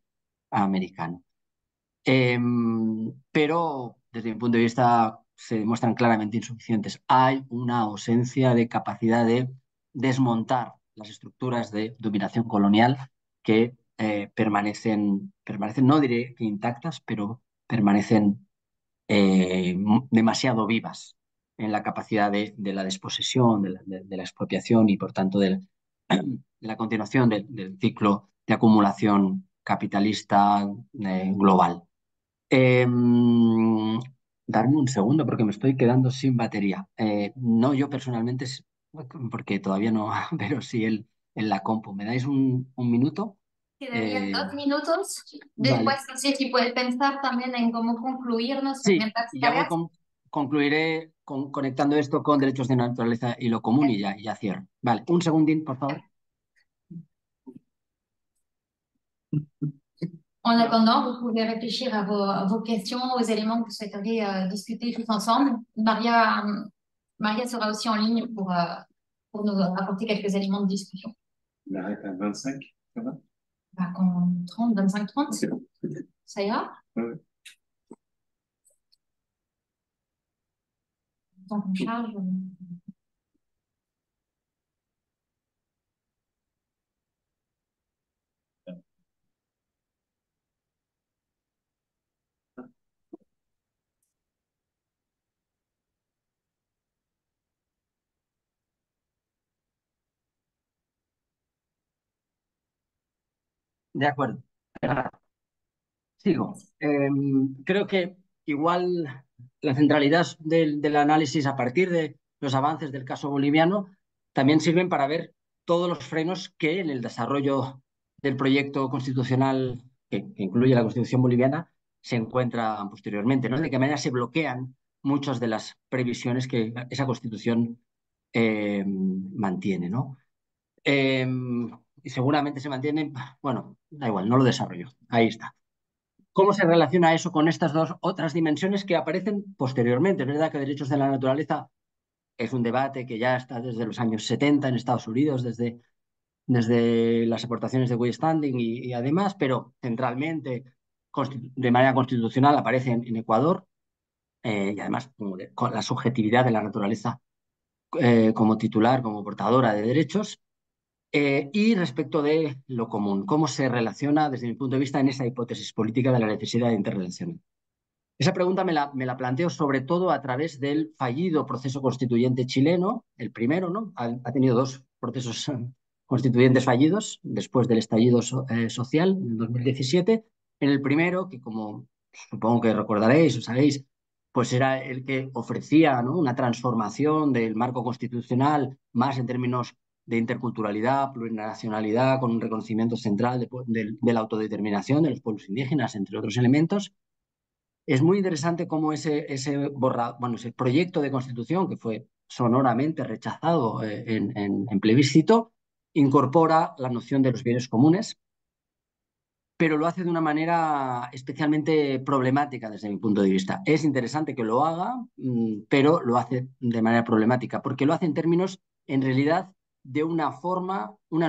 [SPEAKER 5] americano. Pero desde mi punto de vista se demuestran claramente insuficientes. Hay una ausencia de capacidad de desmontar las estructuras de dominación colonial que permanecen, no diré que intactas, pero permanecen demasiado vivas en la capacidad de la desposesión, de la expropiación y, por tanto, de la continuación del ciclo de acumulación capitalista global. Darme un segundo porque me estoy quedando sin batería. No yo personalmente, porque todavía no, pero sí en la compu. ¿Me dais un minuto?
[SPEAKER 1] Quedarían 2 minutos.
[SPEAKER 5] Vale.
[SPEAKER 1] Después, no sé si puedes pensar también en cómo concluirnos
[SPEAKER 5] Sí,
[SPEAKER 1] mientras
[SPEAKER 5] y ya
[SPEAKER 1] cargas.
[SPEAKER 5] concluiré conectando esto con derechos de naturaleza y lo común y ya cierro. Vale, un segundín, por favor.
[SPEAKER 1] En attendant, vous pouvez réfléchir à vos questions, aux éléments que vous souhaiteriez discuter tous ensemble. Maria sera aussi en ligne pour nous apporter quelques éléments de discussion.
[SPEAKER 6] On arrête à 25, ça va?
[SPEAKER 1] Bah, 30, 25, 30,
[SPEAKER 6] C'est bon.
[SPEAKER 1] ça ira?
[SPEAKER 6] Ouais.
[SPEAKER 1] Tant qu'on charge.
[SPEAKER 5] De acuerdo. Sigo. Creo que igual la centralidad del análisis a partir de los avances del caso boliviano también sirven para ver todos los frenos que en el desarrollo del proyecto constitucional que incluye la Constitución boliviana se encuentran posteriormente, ¿no? De qué manera se bloquean muchas de las previsiones que esa Constitución mantiene, ¿no? Y seguramente se mantienen, bueno, da igual, no lo desarrollo, ahí está. ¿Cómo se relaciona eso con estas dos otras dimensiones que aparecen posteriormente? Es verdad que derechos de la naturaleza es un debate que ya está desde los años 70 en Estados Unidos, desde las aportaciones de Withstanding y además, pero centralmente, de manera constitucional, aparece en Ecuador y además con la subjetividad de la naturaleza como titular, como portadora de derechos. Y respecto de lo común, ¿cómo se relaciona desde mi punto de vista en esa hipótesis política de la necesidad de interrelación? Esa pregunta me la planteo sobre todo a través del fallido proceso constituyente chileno, el primero, ¿no? Ha tenido dos procesos constituyentes fallidos después del estallido social en 2017. En el primero, que como supongo que recordaréis o sabéis, pues era el que ofrecía, ¿no?, una transformación del marco constitucional más en términos de interculturalidad, plurinacionalidad, con un reconocimiento central de la autodeterminación de los pueblos indígenas, entre otros elementos. Es muy interesante cómo ese proyecto de constitución, que fue sonoramente rechazado en plebiscito, incorpora la noción de los bienes comunes, pero lo hace de una manera especialmente problemática desde mi punto de vista. Es interesante que lo haga, pero lo hace de manera problemática, porque lo hace en términos, en realidad, de una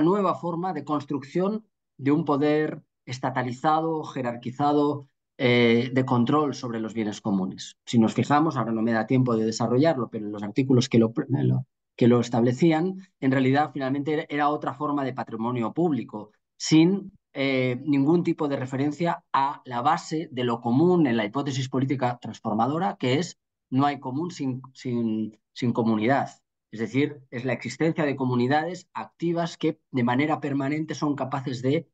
[SPEAKER 5] nueva forma de construcción de un poder estatalizado, jerarquizado, de control sobre los bienes comunes. Si nos fijamos, ahora no me da tiempo de desarrollarlo, pero en los artículos que lo establecían, en realidad finalmente era otra forma de patrimonio público, sin ningún tipo de referencia a la base de lo común en la hipótesis política transformadora, que es no hay común sin comunidad. Es decir, es la existencia de comunidades activas que de manera permanente son capaces de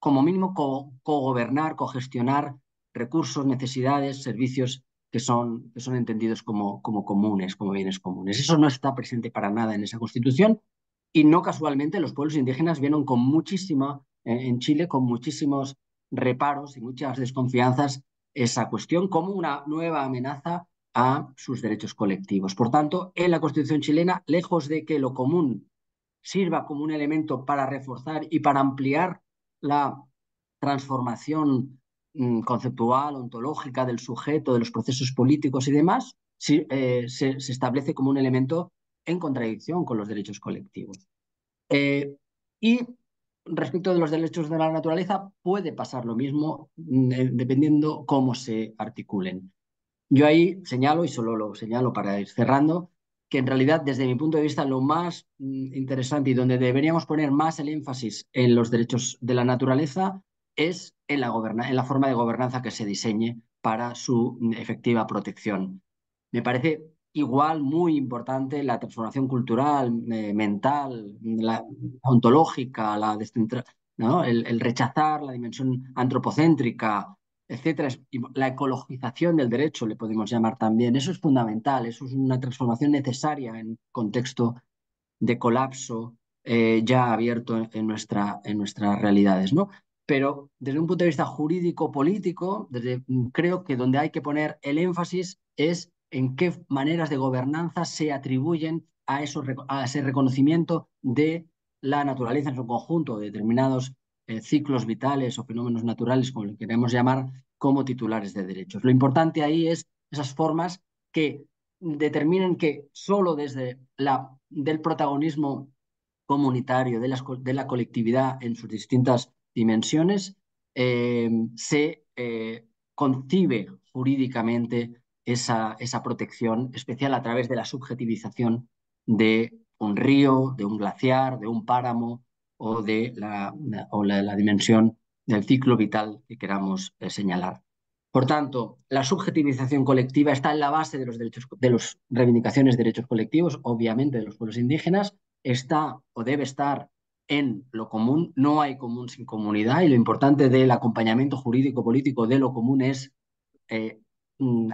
[SPEAKER 5] como mínimo cogobernar, cogestionar recursos, necesidades, servicios que son entendidos como comunes, como bienes comunes. Eso no está presente para nada en esa Constitución y no casualmente los pueblos indígenas vieron con en Chile, con muchísimos reparos y muchas desconfianzas esa cuestión como una nueva amenaza a sus derechos colectivos. Por tanto, en la Constitución chilena, lejos de que lo común sirva como un elemento para reforzar y para ampliar la transformación conceptual, ontológica del sujeto, de los procesos políticos y demás, se establece como un elemento en contradicción con los derechos colectivos. Y respecto de los derechos de la naturaleza, puede pasar lo mismo dependiendo cómo se articulen. Yo ahí señalo, y solo lo señalo para ir cerrando, que en realidad desde mi punto de vista lo más interesante y donde deberíamos poner más el énfasis en los derechos de la naturaleza es en la forma de gobernanza que se diseñe para su efectiva protección. Me parece igual muy importante la transformación cultural, mental, la ontológica, ¿no? el rechazar la dimensión antropocéntrica, etcétera. Y la ecologización del derecho, le podemos llamar también. Eso es fundamental, eso es una transformación necesaria en contexto de colapso ya abierto en nuestras realidades, ¿no? Pero desde un punto de vista jurídico-político, creo que donde hay que poner el énfasis es en qué maneras de gobernanza se atribuyen a ese reconocimiento de la naturaleza en su conjunto, de determinados ciclos vitales o fenómenos naturales, como lo queremos llamar, como titulares de derechos. Lo importante ahí es esas formas que determinen que solo desde del protagonismo comunitario, de la colectividad en sus distintas dimensiones, se concibe jurídicamente esa protección especial a través de la subjetivización de un río, de un glaciar, de un páramo o de la dimensión del ciclo vital que queramos señalar. Por tanto, la subjetivización colectiva está en la base de las reivindicaciones de derechos colectivos, obviamente de los pueblos indígenas, está o debe estar en lo común. No hay común sin comunidad y lo importante del acompañamiento jurídico-político de lo común es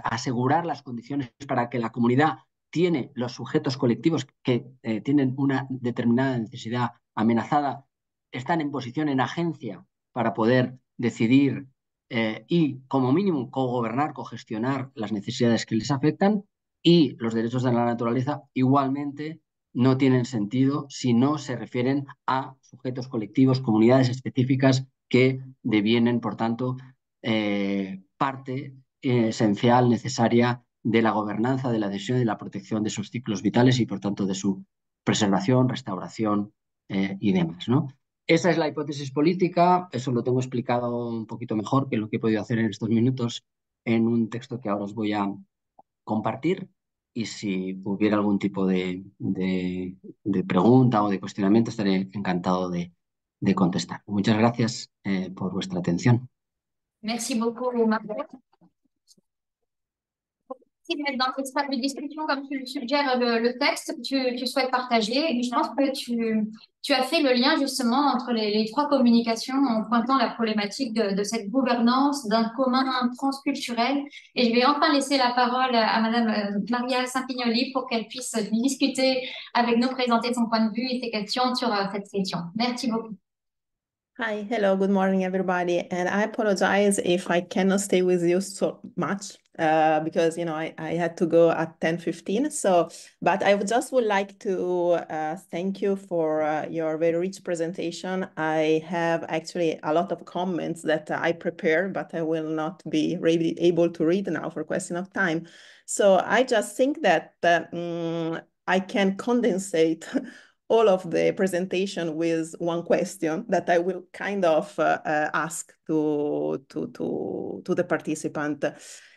[SPEAKER 5] asegurar las condiciones para que la comunidad tiene los sujetos colectivos que tienen una determinada necesidad amenazada, están en posición, en agencia para poder decidir y como mínimo cogobernar, cogestionar las necesidades que les afectan, y los derechos de la naturaleza igualmente no tienen sentido si no se refieren a sujetos colectivos, comunidades específicas que devienen, por tanto, parte esencial, necesaria de la gobernanza, de la adhesión y de la protección de sus ciclos vitales y, por tanto, de su preservación, restauración y demás, ¿no? Esa es la hipótesis política, eso lo tengo explicado un poquito mejor que lo que he podido hacer en estos minutos en un texto que ahora os voy a compartir, y si hubiera algún tipo de pregunta o de cuestionamiento estaré encantado de contestar. Muchas gracias por vuestra atención.
[SPEAKER 1] Merci beaucoup, Margaret. Si mettre dans l'espace de discussion, comme tu le suggères le texte que tu souhaites partager. Et je pense que tu as fait le lien justement entre les trois communications en pointant la problématique de cette gouvernance d'un commun transculturel. Et je vais enfin laisser la parole à Madame Maria Sampignoli pour qu'elle puisse discuter avec nous, présenter son point de vue et ses questions sur cette question. Merci beaucoup.
[SPEAKER 7] Hi, hello, good morning, everybody. And I apologize if I cannot stay with you so much because, you know, I had to go at 10:15. So, but I would like to thank you for your very rich presentation. I have actually a lot of comments that I prepared, but I will not be really able to read now for question of time. So I just think that I can condensate all of the presentation with one question that I will kind of ask to the participant.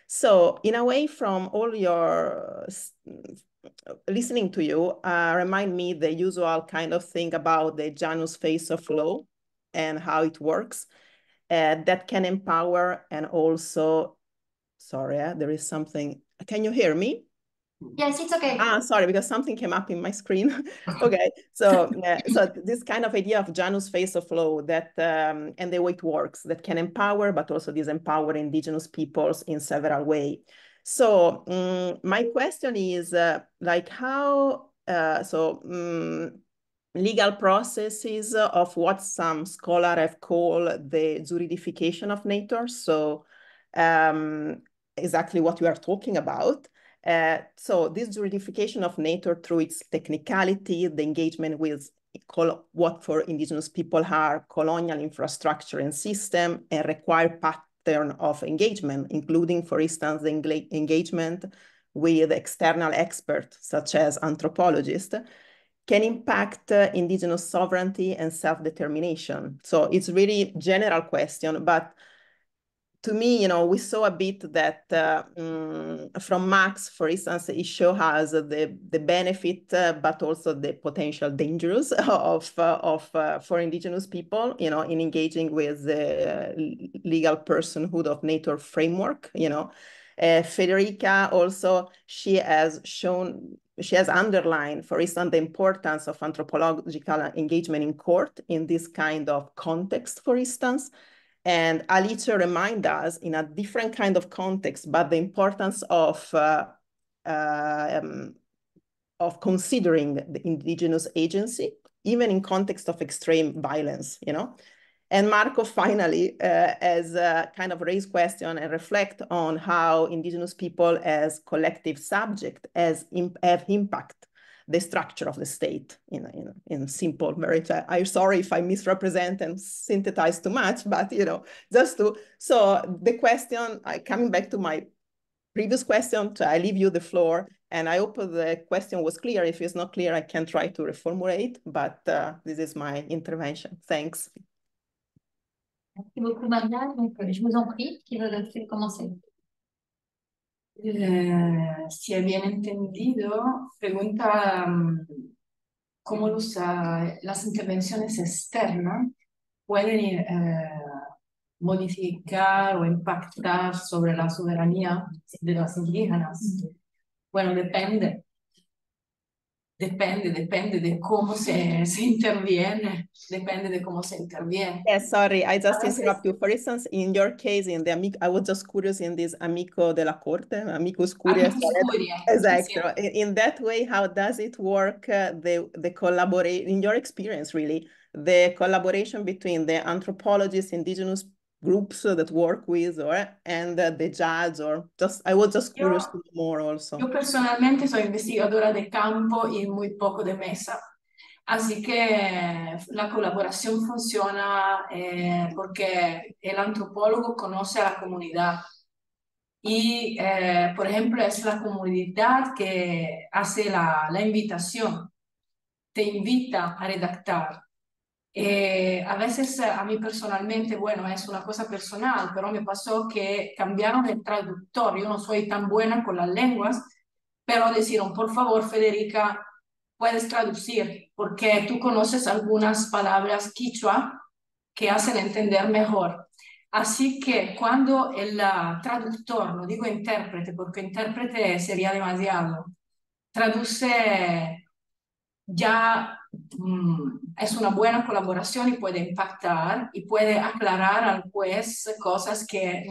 [SPEAKER 7] So in a way, from all your listening to you, remind me the usual kind of thing about the Janus phase of law and how it works that can empower and also, sorry, there is something, can you hear me?
[SPEAKER 1] Yes, it's okay.
[SPEAKER 7] Sorry, because something came up in my screen. Okay, so so this kind of idea of Janus face of law that and the way it works that can empower but also disempower indigenous peoples in several ways. So my question is like how legal processes of what some scholars have called the juridification of nature. So exactly what we are talking about. So this juridification of nature through its technicality, the engagement with what for indigenous people are colonial infrastructure and system and require pattern of engagement, including, for instance, the engagement with external experts, such as anthropologists, can impact indigenous sovereignty and self-determination. So it's really general question, but to me, you know, we saw a bit that from Max, for instance, it shows us the benefit, but also the potential dangers of for indigenous people, you know, in engaging with the legal personhood of nature framework, you know. Federica also, she has underlined, for instance, the importance of anthropological engagement in court in this kind of context, for instance. And Alice reminds us in a different kind of context, but the importance of considering the indigenous agency, even in context of extreme violence, you know. And Marco finally has kind of raised question and reflect on how indigenous people as collective subject have impact the structure of the state in simple, very, I'm sorry if I misrepresent and synthesize too much, but, you know, just to, so the question, coming back to my previous question, I leave you the floor, and I hope the question was clear. If it's not clear, I can try to reformulate, but this is my intervention. Thanks.
[SPEAKER 1] Merci beaucoup, Maria. Donc, je vous en prie, qui veut commencer?
[SPEAKER 2] Si he bien entendido, pregunta cómo las intervenciones externas pueden modificar o impactar sobre la soberanía de los indígenas. Bueno, depende de cómo se interviene, depende de cómo se interviene.
[SPEAKER 7] Yes, sorry, I just interrupt you. For instance, in your case, in the I was just curious in this Amico della Corte, Amicus Curiae. Exactly. Sì. In that way, how does it work, the collaboration, in your experience, really, the collaboration between the anthropologists, indigenous groups that work with, and the judge, or just, I was just curious to know more also.
[SPEAKER 2] Yo personalmente soy investigadora de campo y muy poco de mesa. Así que la colaboración funciona porque el antropólogo conoce a la comunidad y, por ejemplo, es la comunidad que hace la invitación, te invita a redactar. A veces a mí personalmente, bueno, es una cosa personal, pero me pasó que cambiaron el traductor. Yo no soy tan buena con las lenguas, pero dijeron, por favor, Federica, puedes traducir, porque tú conoces algunas palabras quichua que hacen entender mejor. Así que cuando el traductor, no digo intérprete, porque intérprete sería demasiado, traduce, ya es una buena colaboración y puede impactar y puede aclarar al juez cosas que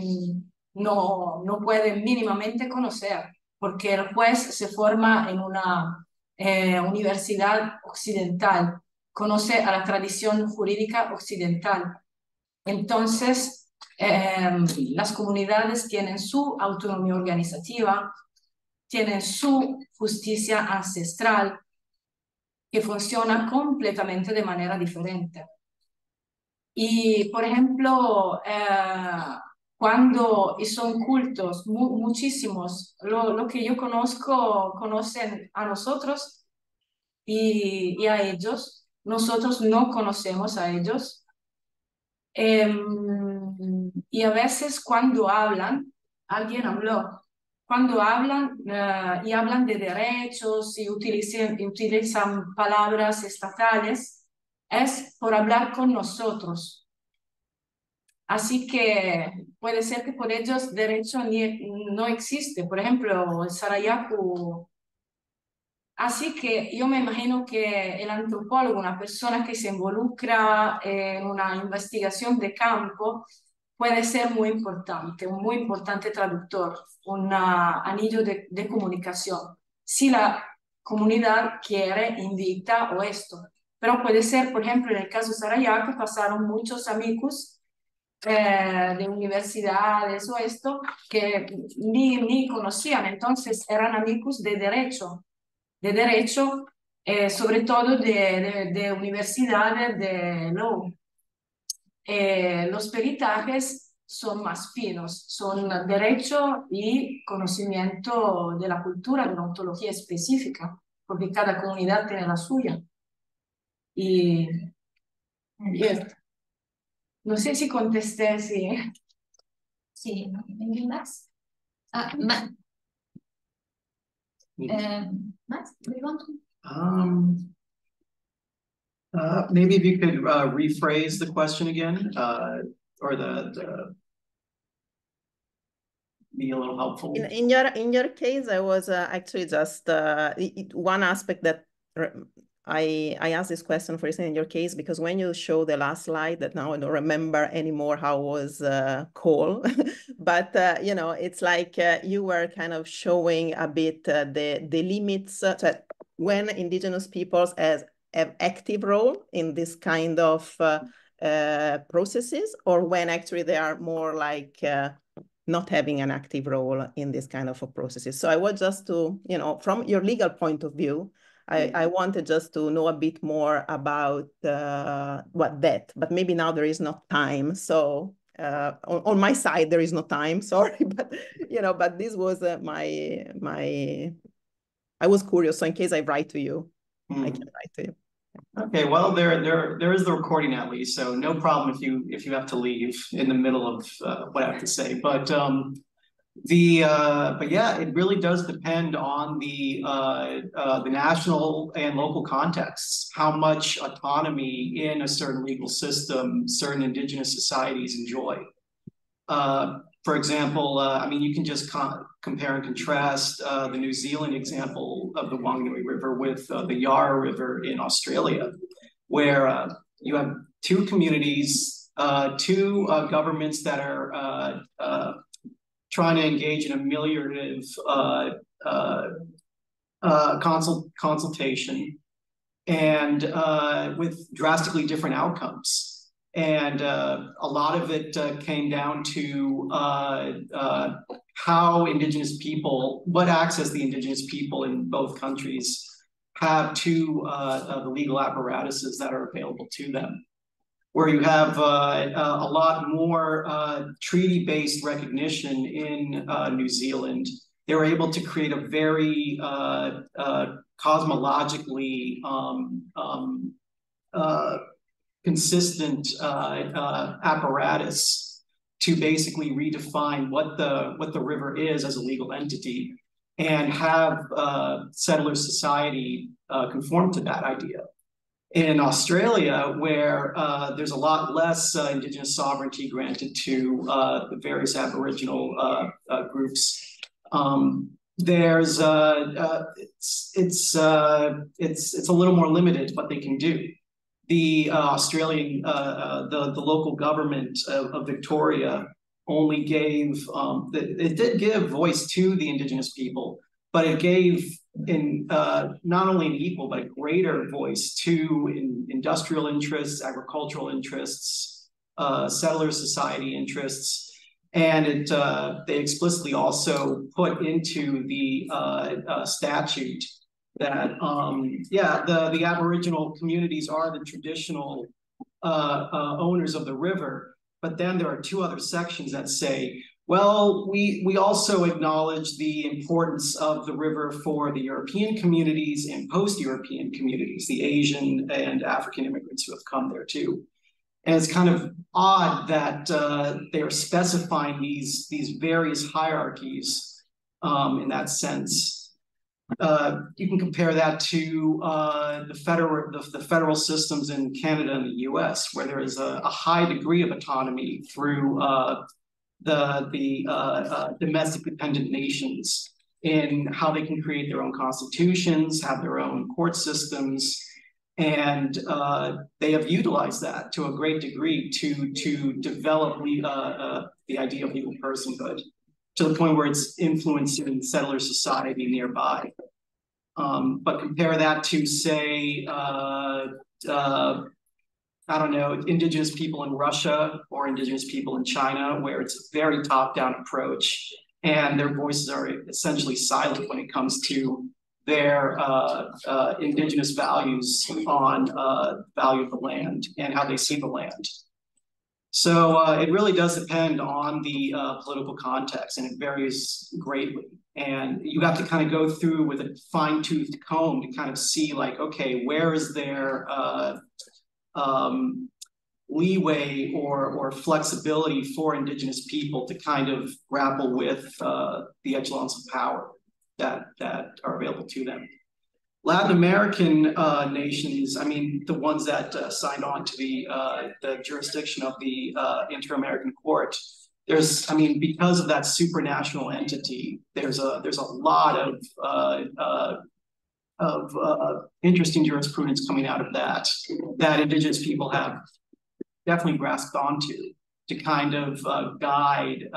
[SPEAKER 2] no puede mínimamente conocer, porque el juez se forma en una universidad occidental, conoce a la tradición jurídica occidental. Entonces, las comunidades tienen su autonomía organizativa, tienen su justicia ancestral, que funciona completamente de manera diferente. Y, por ejemplo, cuando son cultos, muchísimos, lo que yo conozco, conocen a nosotros y a ellos. Nosotros no conocemos a ellos. Y a veces cuando hablan, alguien habló, cuando hablan y hablan de derechos y utilizan palabras estatales, es por hablar con nosotros. Así que puede ser que por ellos derecho no existe. Por ejemplo, el Sarayaku Así que yo me imagino que el antropólogo, una persona que se involucra en una investigación de campo, puede ser muy importante, un muy importante traductor, un anillo de comunicación. Si la comunidad quiere, invita o esto. Pero puede ser, por ejemplo, en el caso de Sarajevo, pasaron muchos amigos de universidades o esto que ni conocían, entonces eran amigos de derecho, sobre todo de universidades de Law. Los peritajes son más finos, son derecho y conocimiento de la cultura, de una ontología específica, porque cada comunidad tiene la suya. Y esto. No sé si contesté, sí.
[SPEAKER 1] Sí, ¿alguien más? Max, do you want to?
[SPEAKER 3] Maybe if you could rephrase the question again, or be a little helpful.
[SPEAKER 7] In your case, I was actually just one aspect that I asked this question, for instance, in your case, because when you show the last slide, that now I don't remember anymore how it was called, but you know, it's like you were kind of showing a bit the limits that when indigenous peoples have active role in this kind of processes, or when actually they are more like not having an active role in this kind of a processes. So I was just to, you know, from your legal point of view, I wanted just to know a bit more about what that, but maybe now there is not time. So on my side, there is no time, sorry, but, you know, but this was I was curious. So in case I write to you, I can write to you.
[SPEAKER 3] Okay, well, there is the recording at least, so no problem if you have to leave in the middle of what I have to say. But yeah, it really does depend on the national and local contexts, how much autonomy in a certain legal system certain indigenous societies enjoy. For example, I mean, you can just compare and contrast the New Zealand example of the Whanganui River with the Yarra River in Australia, where you have two communities, two governments that are trying to engage in ameliorative consultation, and with drastically different outcomes. And a lot of it came down to how indigenous people, what access the indigenous people in both countries have to the legal apparatuses that are available to them. Where you have a lot more treaty-based recognition in New Zealand, they were able to create a very cosmologically consistent apparatus to basically redefine what the river is as a legal entity, and have settler society conform to that idea. In Australia, where there's a lot less indigenous sovereignty granted to the various Aboriginal groups, there's it's a little more limited what they can do. The Australian, the local government of Victoria only gave, it did give voice to the indigenous people, but it gave not only an equal, but a greater voice to industrial interests, agricultural interests, settler society interests. And they explicitly also put into the statute that, the Aboriginal communities are the traditional owners of the river. But then there are two other sections that say, well, we also acknowledge the importance of the river for the European communities and post-European communities, the Asian and African immigrants who have come there too. And it's kind of odd that they are specifying these various hierarchies in that sense. You can compare that to the federal systems in Canada and the US, where there is a high degree of autonomy through the domestic dependent nations in how they can create their own constitutions, have their own court systems, and they have utilized that to a great degree to develop the idea of legal personhood to the point where it's influencing settler society nearby. But compare that to, say, I don't know, indigenous people in Russia or indigenous people in China, where it's a very top-down approach, and their voices are essentially silent when it comes to their indigenous values on value of the land and how they see the land. So it really does depend on the political context, and it varies greatly. And you have to kind of go through with a fine-toothed comb to kind of see, like, okay, where is there leeway or flexibility for indigenous people to kind of grapple with the echelons of power that are available to them. Latin American nations, I mean, the ones that signed on to the jurisdiction of the Inter-American Court, there's, I mean, because of that supranational entity, there's a lot of interesting jurisprudence coming out of that indigenous people have definitely grasped onto to kind of guide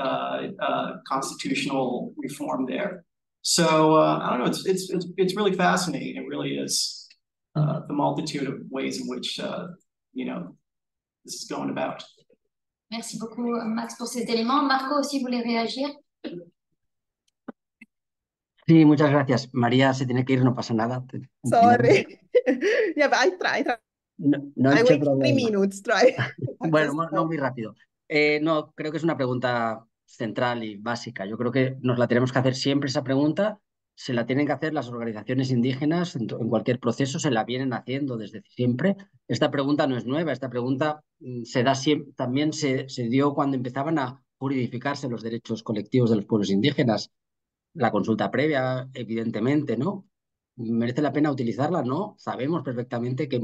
[SPEAKER 3] constitutional reform there. So I don't know, it's really fascinating. It really is the multitude of ways in which you know, this is going about.
[SPEAKER 1] Merci beaucoup, Max, pour ces éléments. Marco aussi voulait réagir.
[SPEAKER 5] Sí, muchas gracias. María se tiene que ir, no pasa nada.
[SPEAKER 7] Sorry. Yeah, but I try.
[SPEAKER 5] No
[SPEAKER 7] I
[SPEAKER 5] hay
[SPEAKER 7] wait
[SPEAKER 5] problema.
[SPEAKER 7] 3 minutes, try.
[SPEAKER 5] Bueno, no muy rápido. No, creo que es una pregunta central y básica. Yo creo que nos la tenemos que hacer siempre esa pregunta. Se la tienen que hacer las organizaciones indígenas en cualquier proceso, se la vienen haciendo desde siempre. Esta pregunta no es nueva, esta pregunta se da siempre, también se dio cuando empezaban a juridificarse los derechos colectivos de los pueblos indígenas. La consulta previa, evidentemente, ¿no? ¿Merece la pena utilizarla? No. Sabemos perfectamente que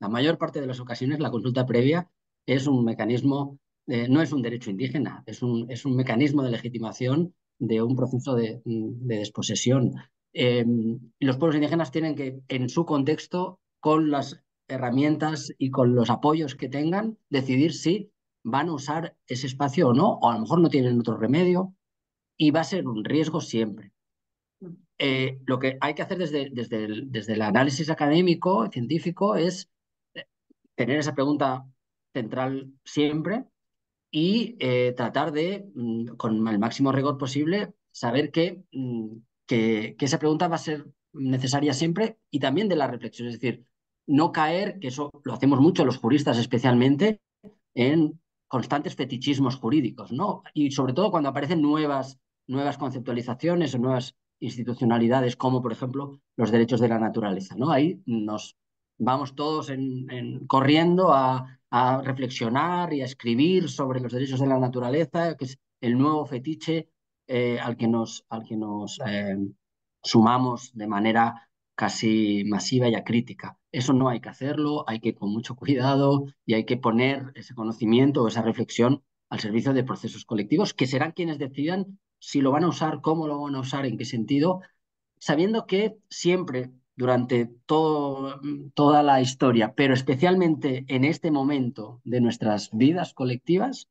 [SPEAKER 5] la mayor parte de las ocasiones, la consulta previa es un mecanismo, no es un derecho indígena, es un mecanismo de legitimación de un proceso de desposesión. Y los pueblos indígenas tienen que, en su contexto, con las herramientas y con los apoyos que tengan, decidir si van a usar ese espacio o no, o a lo mejor no tienen otro remedio, y va a ser un riesgo siempre. Lo que hay que hacer desde el análisis académico, científico, es tener esa pregunta central siempre y tratar de, con el máximo rigor posible, saber que esa pregunta va a ser necesaria siempre, y también de la reflexión. Es decir, no caer, que eso lo hacemos mucho los juristas especialmente, en constantes fetichismos jurídicos, ¿no? Y sobre todo cuando aparecen nuevas conceptualizaciones o nuevas institucionalidades, como por ejemplo los derechos de la naturaleza, ¿no? Ahí nos vamos todos corriendo a reflexionar y a escribir sobre los derechos de la naturaleza, que es el nuevo fetiche al que nos sumamos de manera casi masiva y acrítica. Eso no hay que hacerlo, hay que ir con mucho cuidado y hay que poner ese conocimiento o esa reflexión al servicio de procesos colectivos, que serán quienes decidan si lo van a usar, cómo lo van a usar, en qué sentido, sabiendo que siempre, durante toda la historia, pero especialmente en este momento de nuestras vidas colectivas,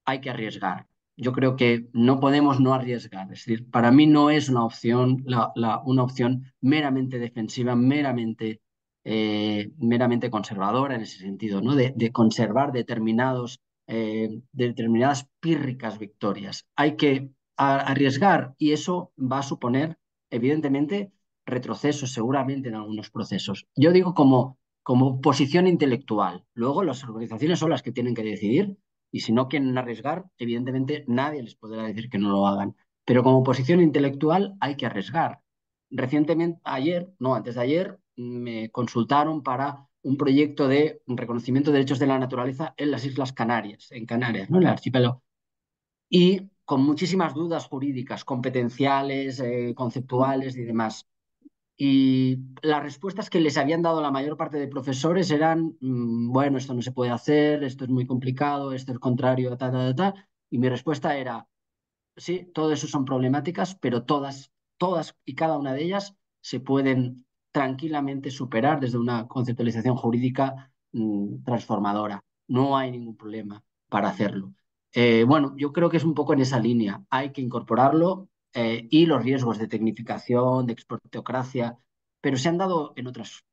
[SPEAKER 5] hay que arriesgar. Yo creo que no podemos no arriesgar. Es decir, para mí no es una opción, una opción meramente defensiva, meramente conservadora en ese sentido, ¿no? De conservar determinadas pírricas victorias. Hay que arriesgar, y eso va a suponer, evidentemente, retrocesos seguramente en algunos procesos. Yo digo como posición intelectual. Luego las organizaciones son las que tienen que decidir, y si no quieren arriesgar, evidentemente nadie les podrá decir que no lo hagan. Pero como posición intelectual hay que arriesgar. Recientemente, antes de ayer, me consultaron para un proyecto de reconocimiento de derechos de la naturaleza en las Islas Canarias, ¿no? En el archipiélago. Y con muchísimas dudas jurídicas, competenciales, conceptuales y demás. Y las respuestas que les habían dado la mayor parte de profesores eran, bueno, esto no se puede hacer, esto es muy complicado, esto es contrario a ta. Y mi respuesta era, sí, todo eso son problemáticas, pero todas todas y cada una de ellas se pueden tranquilamente superar desde una conceptualización jurídica transformadora. No hay ningún problema para hacerlo. Bueno, yo creo que es un poco en esa línea. Hay que incorporarlo y los riesgos de tecnificación, de expertocracia, pero se han dado en otros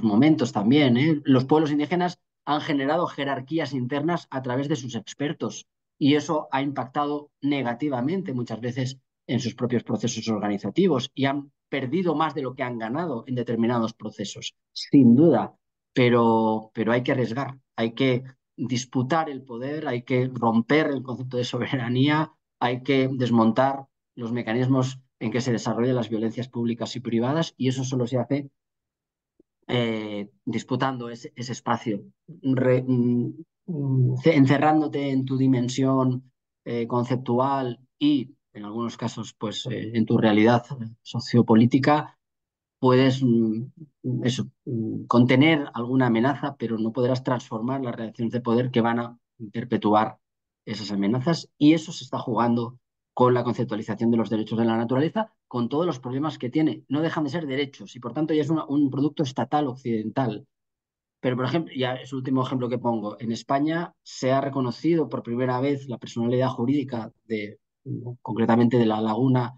[SPEAKER 5] momentos también. Los pueblos indígenas han generado jerarquías internas a través de sus expertos y eso ha impactado negativamente muchas veces en sus propios procesos organizativos y han perdido más de lo que han ganado en determinados procesos, sin duda, pero hay que arriesgar, hay que disputar el poder, hay que romper el concepto de soberanía, hay que desmontar los mecanismos en que se desarrollan las violencias públicas y privadas, y eso solo se hace disputando ese espacio, encerrándote en tu dimensión conceptual y, en algunos casos, pues en tu realidad sociopolítica, puedes contener alguna amenaza, pero no podrás transformar las relaciones de poder que van a perpetuar esas amenazas, y eso se está jugando con la conceptualización de los derechos de la naturaleza, con todos los problemas que tiene. No dejan de ser derechos y, por tanto, ya es un producto estatal occidental. Pero, por ejemplo, ya es el último ejemplo que pongo, en España se ha reconocido por primera vez la personalidad jurídica concretamente de la laguna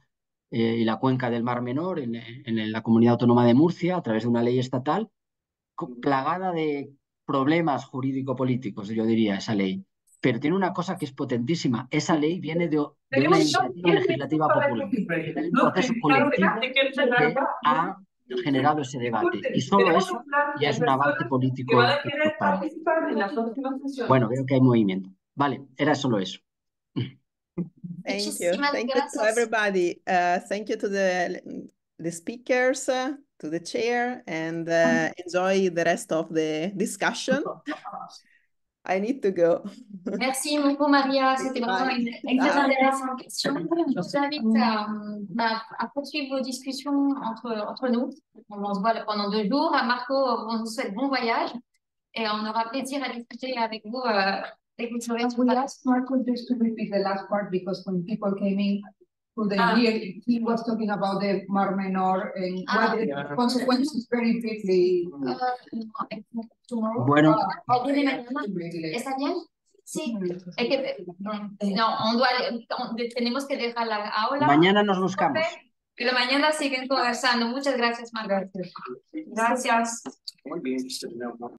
[SPEAKER 5] y la cuenca del Mar Menor en la Comunidad Autónoma de Murcia a través de una ley estatal plagada de problemas jurídico-políticos, yo diría, esa ley. Pero tiene una cosa que es potentísima. Esa ley viene de una iniciativa legislativa popular, de un proceso colectivo que ha generado ese debate. Y solo eso ya es un avance político importante. Bueno, veo que hay movimiento. Vale, era solo eso.
[SPEAKER 7] Thank you. Thank you to everybody. Thank you to the speakers, to the chair, and enjoy the rest of the discussion. I need to go.
[SPEAKER 1] Merci beaucoup, Maria. C'était vraiment une très intéressante question. Je vous invite à poursuivre vos discussions entre nous. On se voit pendant 2 jours. À Marco, on vous souhaite bon voyage et on aura plaisir à discuter avec vous dès que vous serez sur
[SPEAKER 8] We asked Marco just to repeat the last part because when people came in to the year, he was talking about the Mar Menor and what the consequences very briefly.
[SPEAKER 5] Bueno.
[SPEAKER 1] ¿Está bien? Sí. Es que, tenemos que dejar la aula.
[SPEAKER 5] Mañana nos buscamos.
[SPEAKER 1] Pero mañana siguen conversando. Muchas gracias, Marco. Gracias.
[SPEAKER 3] Might be interested to know more.